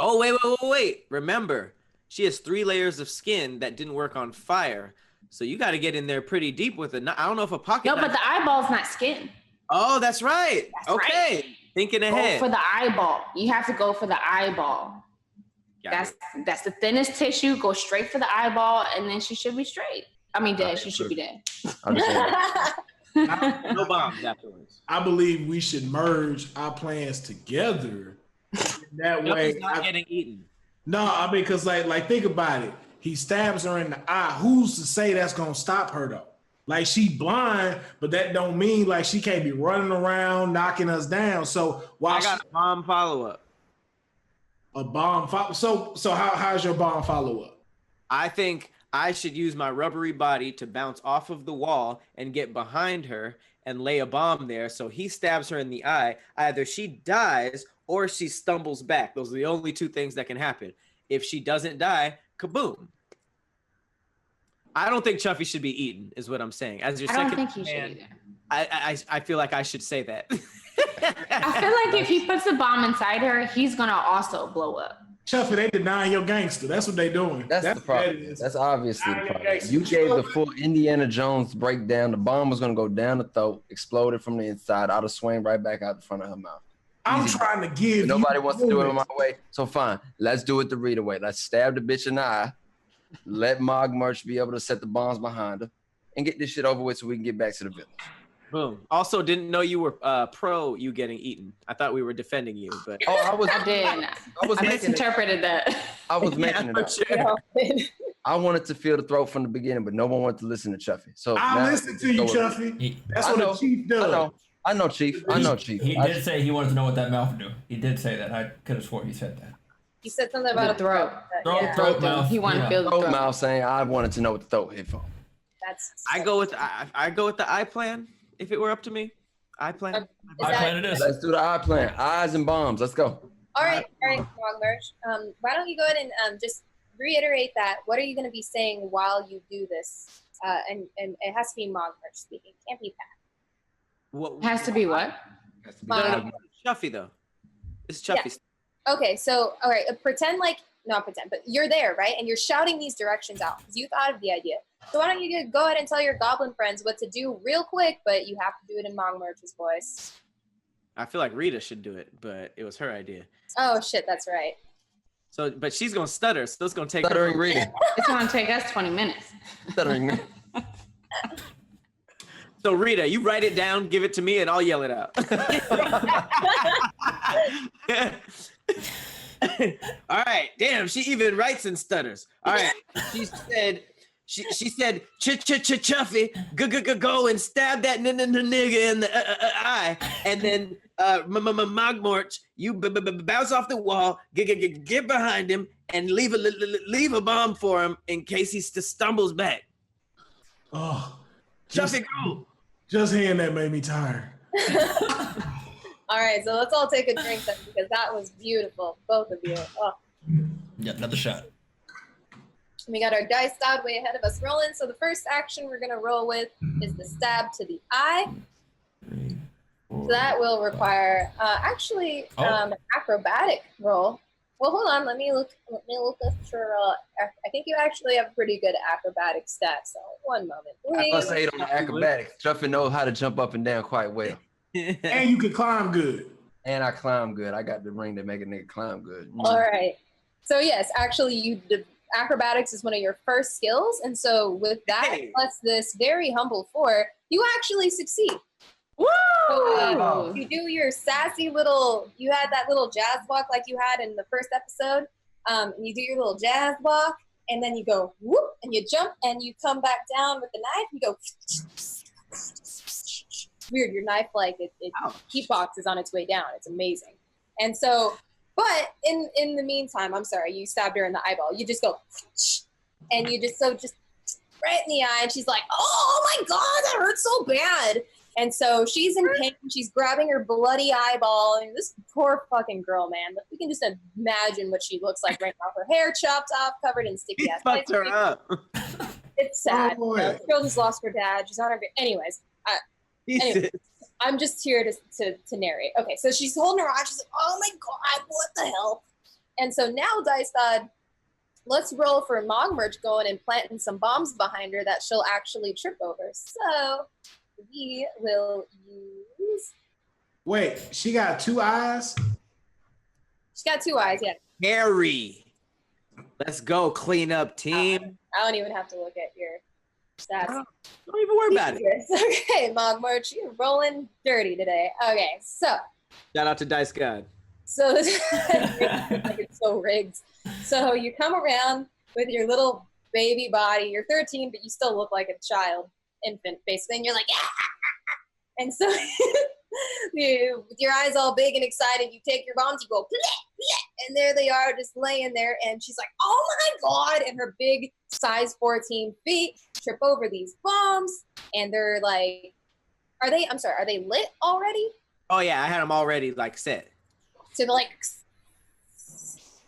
Oh, wait. Remember, she has 3 layers of skin that didn't work on fire. So you got to get in there pretty deep with it. I don't know if a pocket. No, but the eyeball's not skin. Oh, that's right. Okay. Right. Thinking ahead. Go for the eyeball. You have to go for the eyeball. That's the thinnest tissue. Go straight for the eyeball, and then she should be straight. I mean, dead. She should be dead. No bombs afterwards. I believe we should merge our plans together. That way, not getting eaten. No, I mean, because like think about it. He stabs her in the eye. Who's to say that's gonna stop her though? Like, she blind, but that don't mean like she can't be running around knocking us down. So I got a bomb follow-up. A bomb follow. So how's your bomb follow-up? I think I should use my rubbery body to bounce off of the wall and get behind her and lay a bomb there. So he stabs her in the eye. Either she dies or she stumbles back. Those are the only 2 things that can happen. If she doesn't die, kaboom. I don't think Chuffy should be eaten, is what I'm saying. As your second don't think he should either. I feel like I should say that. I feel like if he puts a bomb inside her, he's gonna also blow up. Chuffy, they denying your gangster. That's what they doing. That's the problem. That's obviously the problem. You gave the full Indiana Jones breakdown. The bomb was gonna go down the throat, exploded from the inside, out of swing right back out the front of her mouth. I'm trying to give. But nobody wants to do it my way. So fine, let's do it the Rita way. Let's stab the bitch in the eye. Let Mog Merch be able to set the bombs behind her and get this shit over with so we can get back to the village. Boom. Also, didn't know you were pro you getting eaten. I thought we were defending you, but I did. I misinterpreted that. I was making it up. Sure. I wanted to feel the throat from the beginning, but no one wanted to listen to Chuffy. So I'll listen to you, Chuffy. That's what the chief does. I know, Chief. He did say he wanted to know what that mouth would do. He did say that. I could have swore he said that. He said something about a throat. Throat, mouth. He wanted to feel the throat. Mouth saying I wanted to know what the throat hit for. I go with the eye plan. If it were up to me, eye plan. Eye plan it is. Let's do the eye plan. Eyes and bombs. Let's go. All right, Mog Merch. Why don't you go ahead and just reiterate that? What are you going to be saying while you do this? And it has to be Mog Merch speaking. Can't be Pat. It has to be what? No, Chuffy though. It's Chuffy. Yeah. Okay, so all right, not pretend, but you're there, right? And you're shouting these directions out because you thought of the idea. So why don't you go ahead and tell your goblin friends what to do real quick, but you have to do it in Mog Merch's voice. I feel like Rita should do it, but it was her idea. Oh shit, that's right. So, but she's gonna stutter, so it's gonna take stuttering Rita. It's gonna take us 20 minutes. Stuttering. So Rita, you write it down, give it to me, and I'll yell it out. All right, damn, she even writes and stutters. All right, she said, Chuffy, go and stab that nigga in the eye, and then Mogmorch, you bounce off the wall, get behind him, and leave a bomb for him in case he stumbles back. Oh, Chuffy, go. Just hearing that made me tired. All right, so let's all take a drink then, because that was beautiful, both of you. Oh. Yeah, another shot. We got our dice god way ahead of us rolling. So the first action we're gonna roll with is the stab to the eye. So that will require an acrobatic roll. Well, hold on. Let me look up your. I think you actually have pretty good acrobatic stats. So one moment, I please. +8 on the acrobatics. Chuffy knows how to jump up and down quite well. And you can climb good. And I climb good. I got the ring that make a nigga climb good. All right. So yes, actually, acrobatics is one of your first skills, and so with that plus this very humble 4, you actually succeed. Woo! So, you do your sassy little. You had that little jazz walk like you had in the first episode. And you do your little jazz walk, and then you go whoop, and you jump, and you come back down with the knife. You go. Weird, your knife it beatboxes on its way down. It's amazing. And so, but in the meantime, I'm sorry, you stabbed her in the eyeball. You just go, and you just right in the eye, and she's like, oh my God, that hurts so bad. And so she's in pain. She's grabbing her bloody eyeball, and this poor fucking girl, man. We can just imagine what she looks like right now. Her hair chopped off, covered in sticky ass. Fucked her up. It's sad. Oh, The girl just lost her dad. She's on her. Anyways. Anyway, I'm just here to narrate. Okay, so she's holding her on. She's like, oh my God, what the hell? And so now Dice God, let's roll for Mogmorch going and planting some bombs behind her that she'll actually trip over. So we will use... Wait, she got 2 eyes? She's got 2 eyes, yeah. Harry. Let's go, clean up team. I don't even have to look at your stats. Don't even worry about it. Okay, Mogmorch, you're rolling dirty today. Okay, so. Shout out to Dice God. So this like it's so rigged. So you come around with your little baby body. You're 13, but you still look like a child, infant, basically. And you're like, yeah. And so with your eyes all big and excited, you take your bombs, you go, bleh, bleh, and there they are, just laying there. And she's like, oh my God. And her big size 14 feet trip over these bombs. And they're like, are they lit already? Oh yeah, I had them already set. So they're like,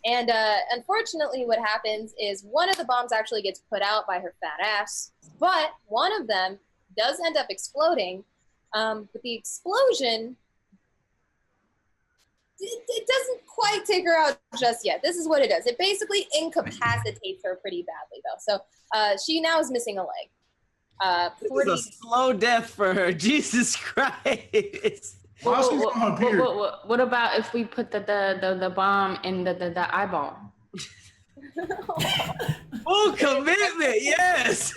and unfortunately what happens is one of the bombs actually gets put out by her fat ass, but one of them does end up exploding. But the explosion, it doesn't quite take her out just yet. This is what it does. It basically incapacitates her pretty badly, though. So she now is missing a leg. This is a slow death for her. Jesus Christ. What about if we put the bomb in the eyeball? Full commitment, yes.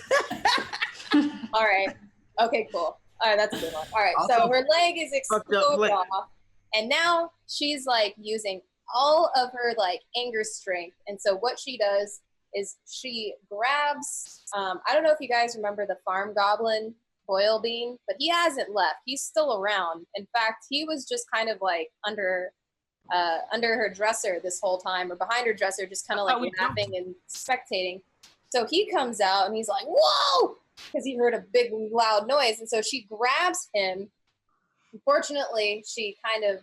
All right. Okay, cool. All right, that's a good one. All right, so her leg is exploded off, and now she's using all of her anger strength. And so what she does is she grabs. I don't know if you guys remember the farm goblin Boil Bean, but he hasn't left. He's still around. In fact, he was just kind of under her dresser this whole time, or behind her dresser, just kind of napping and spectating. So he comes out and he's like, whoa! Because he heard a big loud noise, and so she grabs him. Unfortunately, she kind of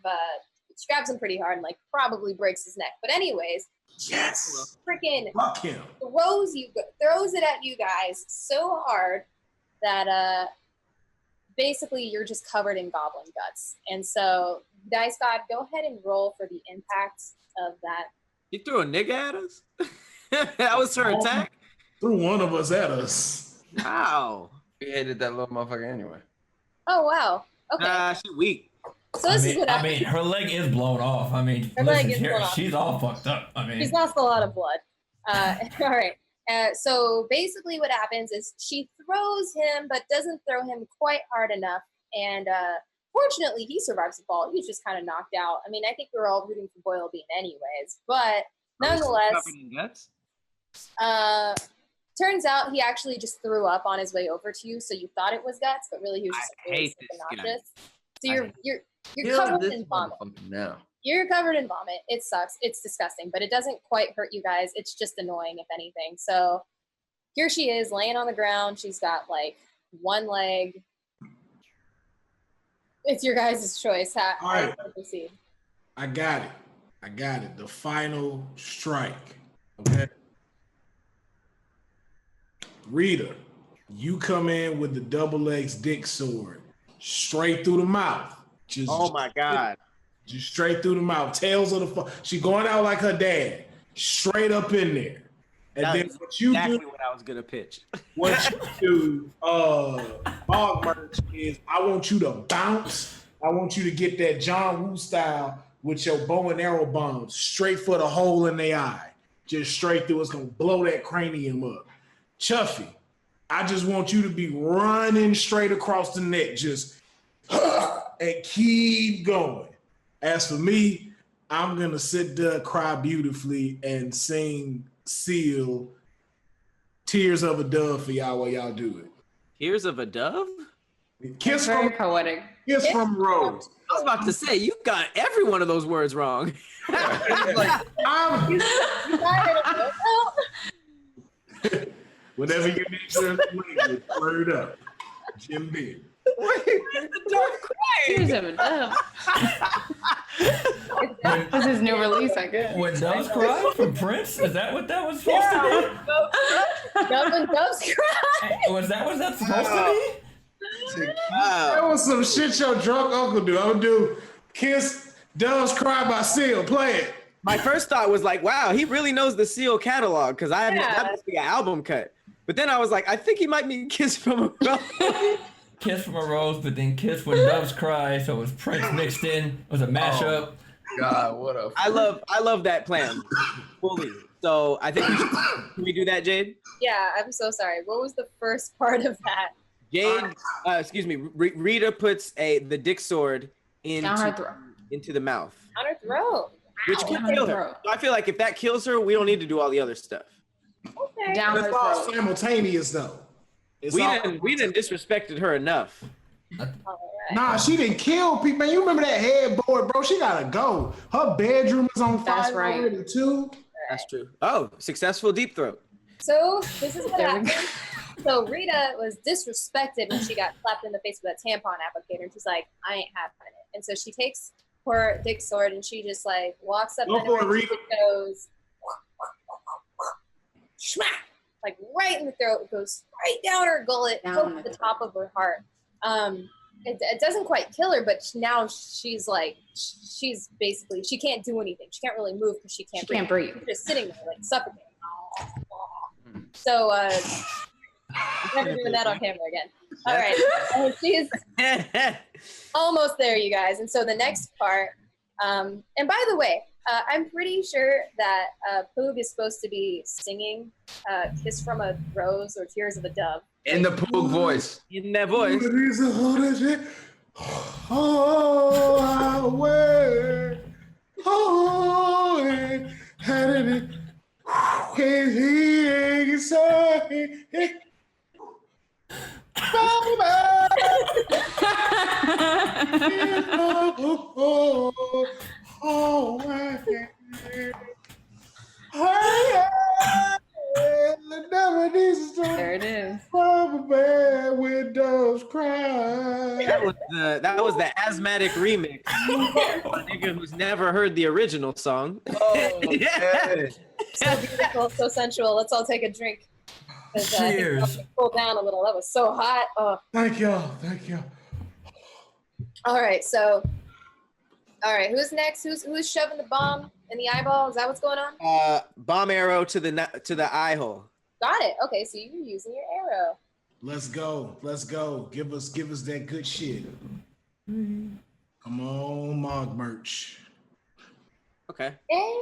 she grabs him pretty hard and probably breaks his neck. But anyways, yes, freaking throws it at you guys so hard that basically you're just covered in goblin guts. And so, Dice God, go ahead and roll for the impact of that. You threw a nigga at us? That was her attack? Threw one of us at us. Wow. We hated that little motherfucker anyway. Oh, wow. Okay. She weak. So this is what I mean, her leg is blown off. I mean, her leg is blown off. She's all fucked up. I mean, she's lost a lot of blood. All right. So basically what happens is she throws him, but doesn't throw him quite hard enough. And Fortunately, he survives the fall. He was just kind of knocked out. I mean, I think we were all rooting for Boyle Bean anyways, but nonetheless, Covered in guts? turns out he actually just threw up on his way over to you, so you thought it was guts, but really he was just I really hate sick this and guy. nauseous. So you're Kill covered this in vomit. motherfucker now. You're covered in vomit. It sucks. It's disgusting, but it doesn't quite hurt you guys. It's just annoying, if anything. So here she is, laying on the ground. She's got like one leg. It's your guys' choice. How All right. to proceed. I got it. The final strike. Okay. Rita, you come in with the double X dick sword, straight through the mouth. Just, Oh my God. Just straight through the mouth. Tails of the she going out like her dad, straight up in there. And That then is what you exactly do, what I was gonna pitch. what you do, Bog Merch, is I want you to bounce. I want you to get that John Woo style with your bow and arrow bombs straight for the hole in the eye. Just straight through. It's gonna blow that cranium up. Chuffy, I just want you to be running straight across the neck, just and keep going. As for me, I'm gonna sit there, cry beautifully, and sing Seal Tears of a Dove for y'all while y'all do it. Tears of a dove? Kiss Very from poetic. Kiss from Rose. I was about to say, you got every one of those words wrong. I'm, You got it. whenever you need your language, word up. Jim Beard. Tears of a dove. This is his new release, I guess. When Doves Cry from Prince? Is that what that was supposed to Goblin doves cry. be? Was that supposed to be? That was some shit your drunk uncle do. I would do Kiss Doves Cry by Seal. Play it. My first thought was like, wow, he really knows the Seal catalog because I have Yeah. that must be an album cut. But then I was like, I think he might mean Kiss from a Rose. Kiss from a Rose, but then Kiss When Doves Cry, so it was Prince mixed in. It was a mashup. God, what a I love that plan fully. So I think can we do that, Jade? Yeah, I'm so sorry. What was the first part of that? Jade, excuse me, Rita puts the dick sword Down her throat. into the mouth, On her throat. which Down can her kill her. throat. So I feel like if that kills her, we don't need to do all the other stuff. Okay. Down her It's all throat. simultaneous though. It's We all- didn't disrespected her enough. All right. Nah, she didn't kill people. Man, you remember that headboard, bro? She gotta go. Her bedroom is on fire That's right. already too. That's true. Oh, successful deep throat. So this is what There we happened. So Rita was disrespected when she got slapped in the face with a tampon applicator. And she's like, I ain't having it. And so she takes her dick sword and she just like walks up Go and for it, her Rita. goes smack, like right in the throat. It goes right down her gullet, Down over the the top of her heart. It doesn't quite kill her, but now she's like, she's basically, she can't do anything. She can't really move because she can't She can't breathe. She's just sitting there like suffocating. So I'm never doing that on camera again. All right, she's almost there, you guys. And so the next part, and by the way, I'm pretty sure that Poog is supposed to be singing Kiss from a Rose or Tears of a Dove. in the Poog voice. In that voice. Oh, I wear. Oh, and how did it? There it is. Windows cry. That was the asthmatic remix. A nigga who's never heard the original song. Oh, yeah. So beautiful, so sensual. Let's all take a drink. 'Cause, I think Cheers. I'll cool down a little. That was so hot. Oh. Thank y'all. Thank y'all. All right, so, all right, who's next? Who's shoving the bomb in the eyeball? Is that what's going on? Bomb arrow to the eye hole. Got it. Okay, so you're using your arrow. Let's go. Let's go. Give us that good shit. Come on, Mog Merch. Okay. Okay,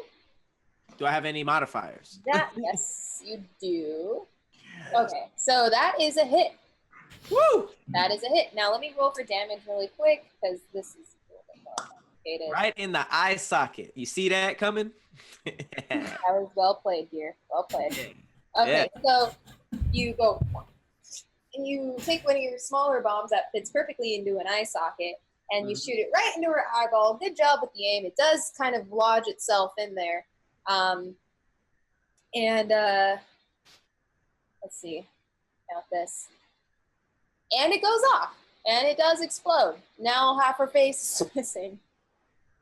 Do I have any modifiers? that yes, you do. Okay, so that is a hit. Woo! That is a hit. Now let me roll for damage really quick because this is a little bit more complicated. Right in the eye socket. You see that coming? That was well played here. Well played. Okay, so you go and you take one of your smaller bombs that fits perfectly into an eye socket and you shoot it right into her eyeball. Good job with the aim. It does kind of lodge itself in there. Let's see. Count this. And it goes off. And it does explode. Now half her face is missing.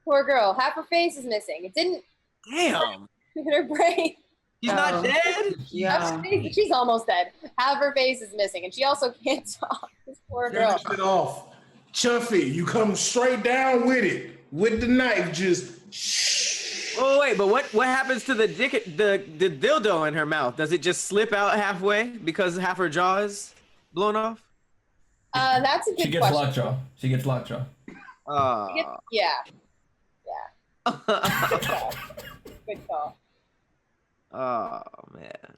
Poor girl. Half her face is missing. It didn't Damn. hit her brain. She's not dead? Yeah. She's almost dead. Half her face is missing. And she also can't talk. This poor girl. Finish it off. Chuffy, you come straight down with it. With the knife, just shh. Oh wait, but what happens to the dildo in her mouth? Does it just slip out halfway because half her jaw is blown off? That's a good She gets question. lockjaw. She gets lockjaw. Yeah. Good call. Oh man.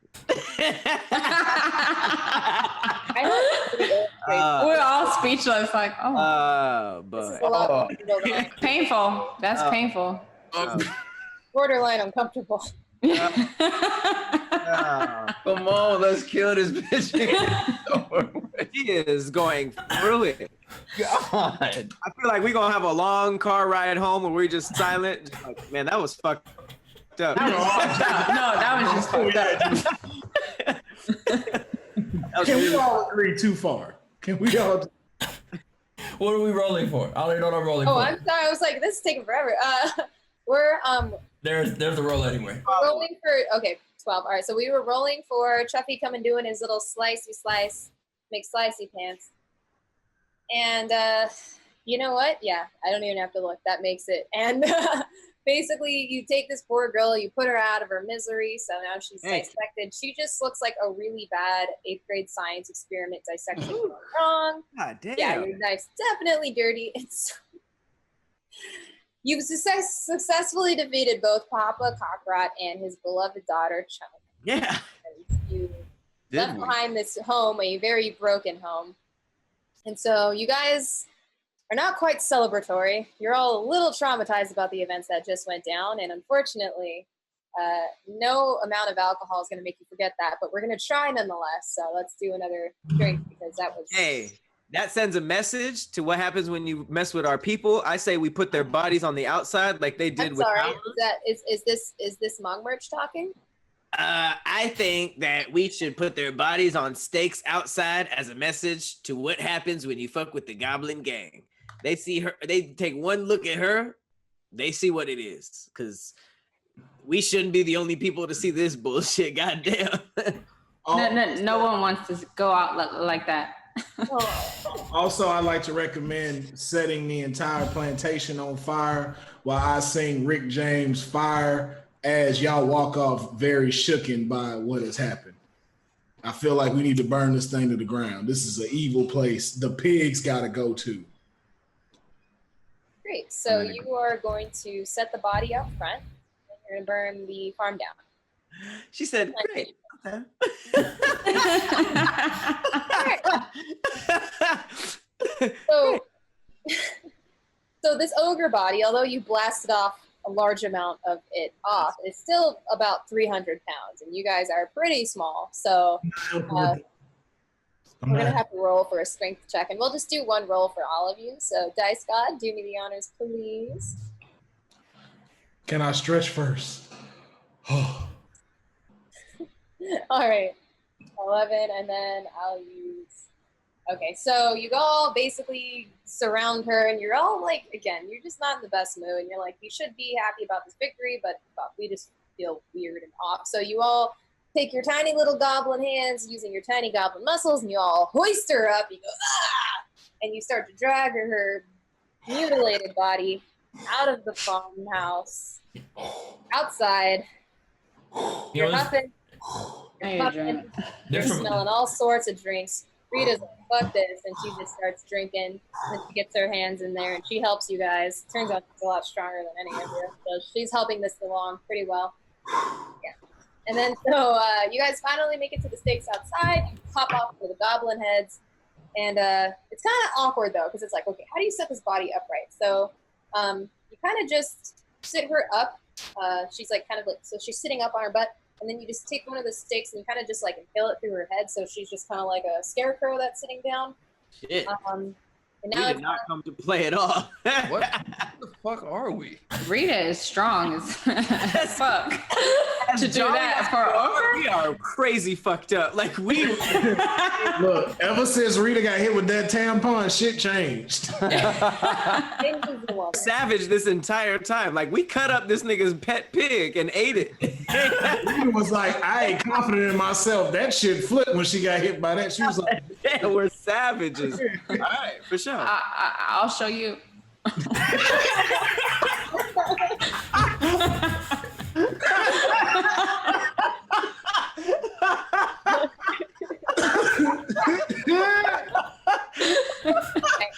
I don't We're all speechless, like, oh, this is but a lot of painful. That's painful. borderline uncomfortable. Come on, let's kill this bitch. she is going through it. God. I feel like we're gonna have a long car ride home where we're just silent. Just like, man, that was fucked up. No, that was just fucked up. Can we all agree too far? Can we all? What are we rolling for? I don't know what I'm rolling Oh, for. I'm sorry. I was like, this is taking forever. We're There's a roll anyway. rolling for 12. All right, so we were rolling for Chuffy coming doing his little slicey pants. And you know what? Yeah, I don't even have to look. That makes it. And basically, you take this poor girl, you put her out of her misery, so now she's dissected. She just looks like a really bad 8th grade science experiment dissection gone wrong. God damn. Yeah, your knife's definitely dirty. You've successfully defeated both Papa CockRot and his beloved daughter Chunk. Yeah. You left behind this home, a very broken home. And so you guys are not quite celebratory. You're all a little traumatized about the events that just went down. And unfortunately, no amount of alcohol is going to make you forget that. But we're going to try nonetheless. So let's do another drink because that was... Hey, that sends a message to what happens when you mess with our people. I say we put their bodies on the outside like they did I'm with sorry. ours. Is this Mong Merch talking? I think that we should put their bodies on stakes outside as a message to what happens when you fuck with the Goblin gang. They see her, they take one look at her, they see what it is. Because we shouldn't be the only people to see this bullshit, goddamn. No one wants to go out like that. Also, I'd like to recommend setting the entire plantation on fire while I sing Rick James' Fire as y'all walk off very shooken by what has happened. I feel like we need to burn this thing to the ground. This is an evil place. The pigs got to go too. Great. So you are going to set the body up front, and you're going to burn the farm down. She said, great. Okay. So this ogre body, although you blasted off a large amount of it off, is still about 300 pounds, and you guys are pretty small. So we're going to have to roll for a strength check, and we'll just do one roll for all of you. So Dice God, do me the honors, please. Can I stretch first? Oh. All right, 11, and then I'll use... Okay, so you all basically surround her, and you're all like, again, you're just not in the best mood. You're like, you should be happy about this victory, but we just feel weird and off. So you all take your tiny little goblin hands, using your tiny goblin muscles, and you all hoist her up. You go, ah! And you start to drag her mutilated body out of the farmhouse, outside. You're huffing. You're smelling all sorts of drinks. Rita's like, fuck this, and she just starts drinking, and she gets her hands in there, and she helps you guys. Turns out she's a lot stronger than any of you, so she's helping this along pretty well. Yeah. And then, so you guys finally make it to the stakes outside. You pop off with the goblin heads, And it's kind of awkward though, because it's like, okay, how do you set this body upright? So you kind of just sit her up. She's like kind of like, so she's sitting up on her butt, and then you just take one of the sticks and you kind of just like impale it through her head, so she's just kind of like a scarecrow that's sitting down. Shit. And We now did not come to play at all. What the fuck are we? Rita is strong as fuck to do that for ogre. We are crazy fucked up. Like we Look, ever since Rita got hit with that tampon, shit changed. savage this entire time. Like we cut up this nigga's pet pig and ate it. Rita was like, I ain't confident in myself. That shit flipped when she got hit by that. She was like, Yeah, we're savages. All right, for sure. I'll show you.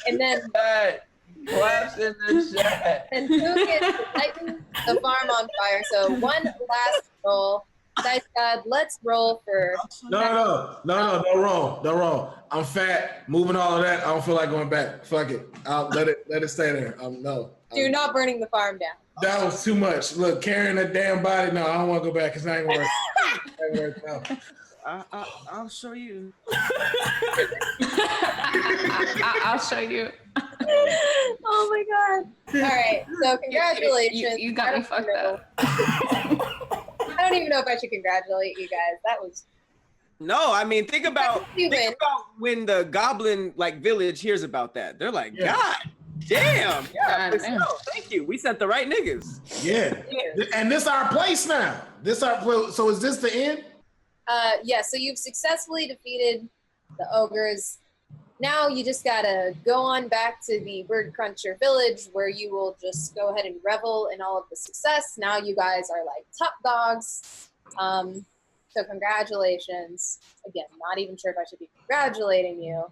And then Claps in the chat. and who gets to lighten the farm on fire? So one last roll. Dice God, let's roll for. no, don't roll. I'm fat. Moving all of that. I don't feel like going back. Fuck it. I'll let it stay there. No. You're not burning the farm down. That was too much. Look, carrying that damn body. No, I don't want to go back. It's not even worth. No. I'll show you. I'll show you. Oh my god! All right, so congratulations. You got me fucked up. I don't even know if I should congratulate you guys. That was No, I mean think about when the goblin village hears about that. They're like, Yeah. God damn. Yeah, God damn. thank you. We sent the right niggas. Yeah. And this our place now. So is this the end? yeah. So you've successfully defeated the ogres. Now you just gotta go on back to the Bird Cruncher village, where you will just go ahead and revel in all of the success. Now you guys are like top dogs. So congratulations. Again, not even sure if I should be congratulating you.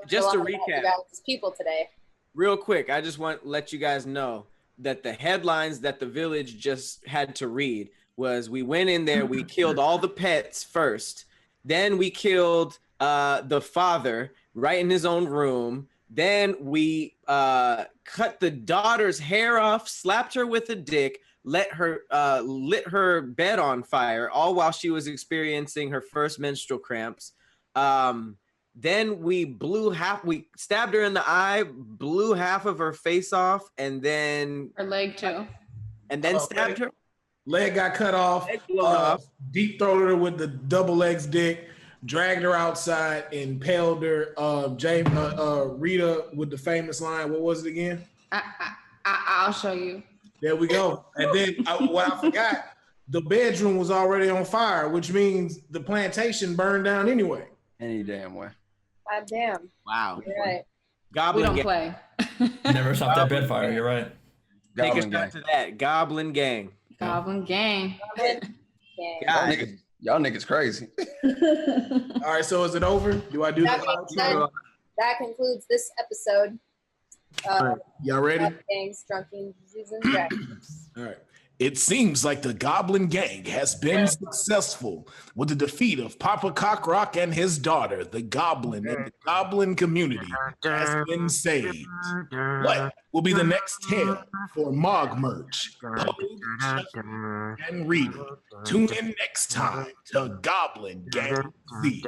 Just to A lot about you recap, guys, people today. real quick, I just want to let you guys know that the headlines that the village just had to read was we went in there, we killed all the pets first, then we killed the father right in his own room, then we cut the daughter's hair off, slapped her with a dick, lit her bed on fire, all while she was experiencing her first menstrual cramps. Then we stabbed her in the eye, blew half of her face off, and then Her leg too. stabbed her. Leg got cut off. Leg blown off. Deep throated her with the double legs dick. Dragged her outside, impaled her. Rita with the famous line. What was it again? I'll show you. There we go. And then what I forgot, the bedroom was already on fire, which means the plantation burned down anyway. Any damn way. God damn. Wow. You're right. We Goblin don't gang. play. Never stopped that bed fire. You're right. Take a Goblin shot gang. to that. Goblin gang. Goblin gang. Gang. Y'all niggas crazy. All right, so is it over? Do I do That the being said, that concludes this episode. All right, y'all ready? Gangs, Drunkies, and Dragons. All right. It seems like the Goblin Gang has been successful with the defeat of Papa CockRot and his daughter. The Goblin and the Goblin community has been saved. What will be the next tale for Mog Merch, Pogue, and Rita? Tune in next time to Goblin Gang Z.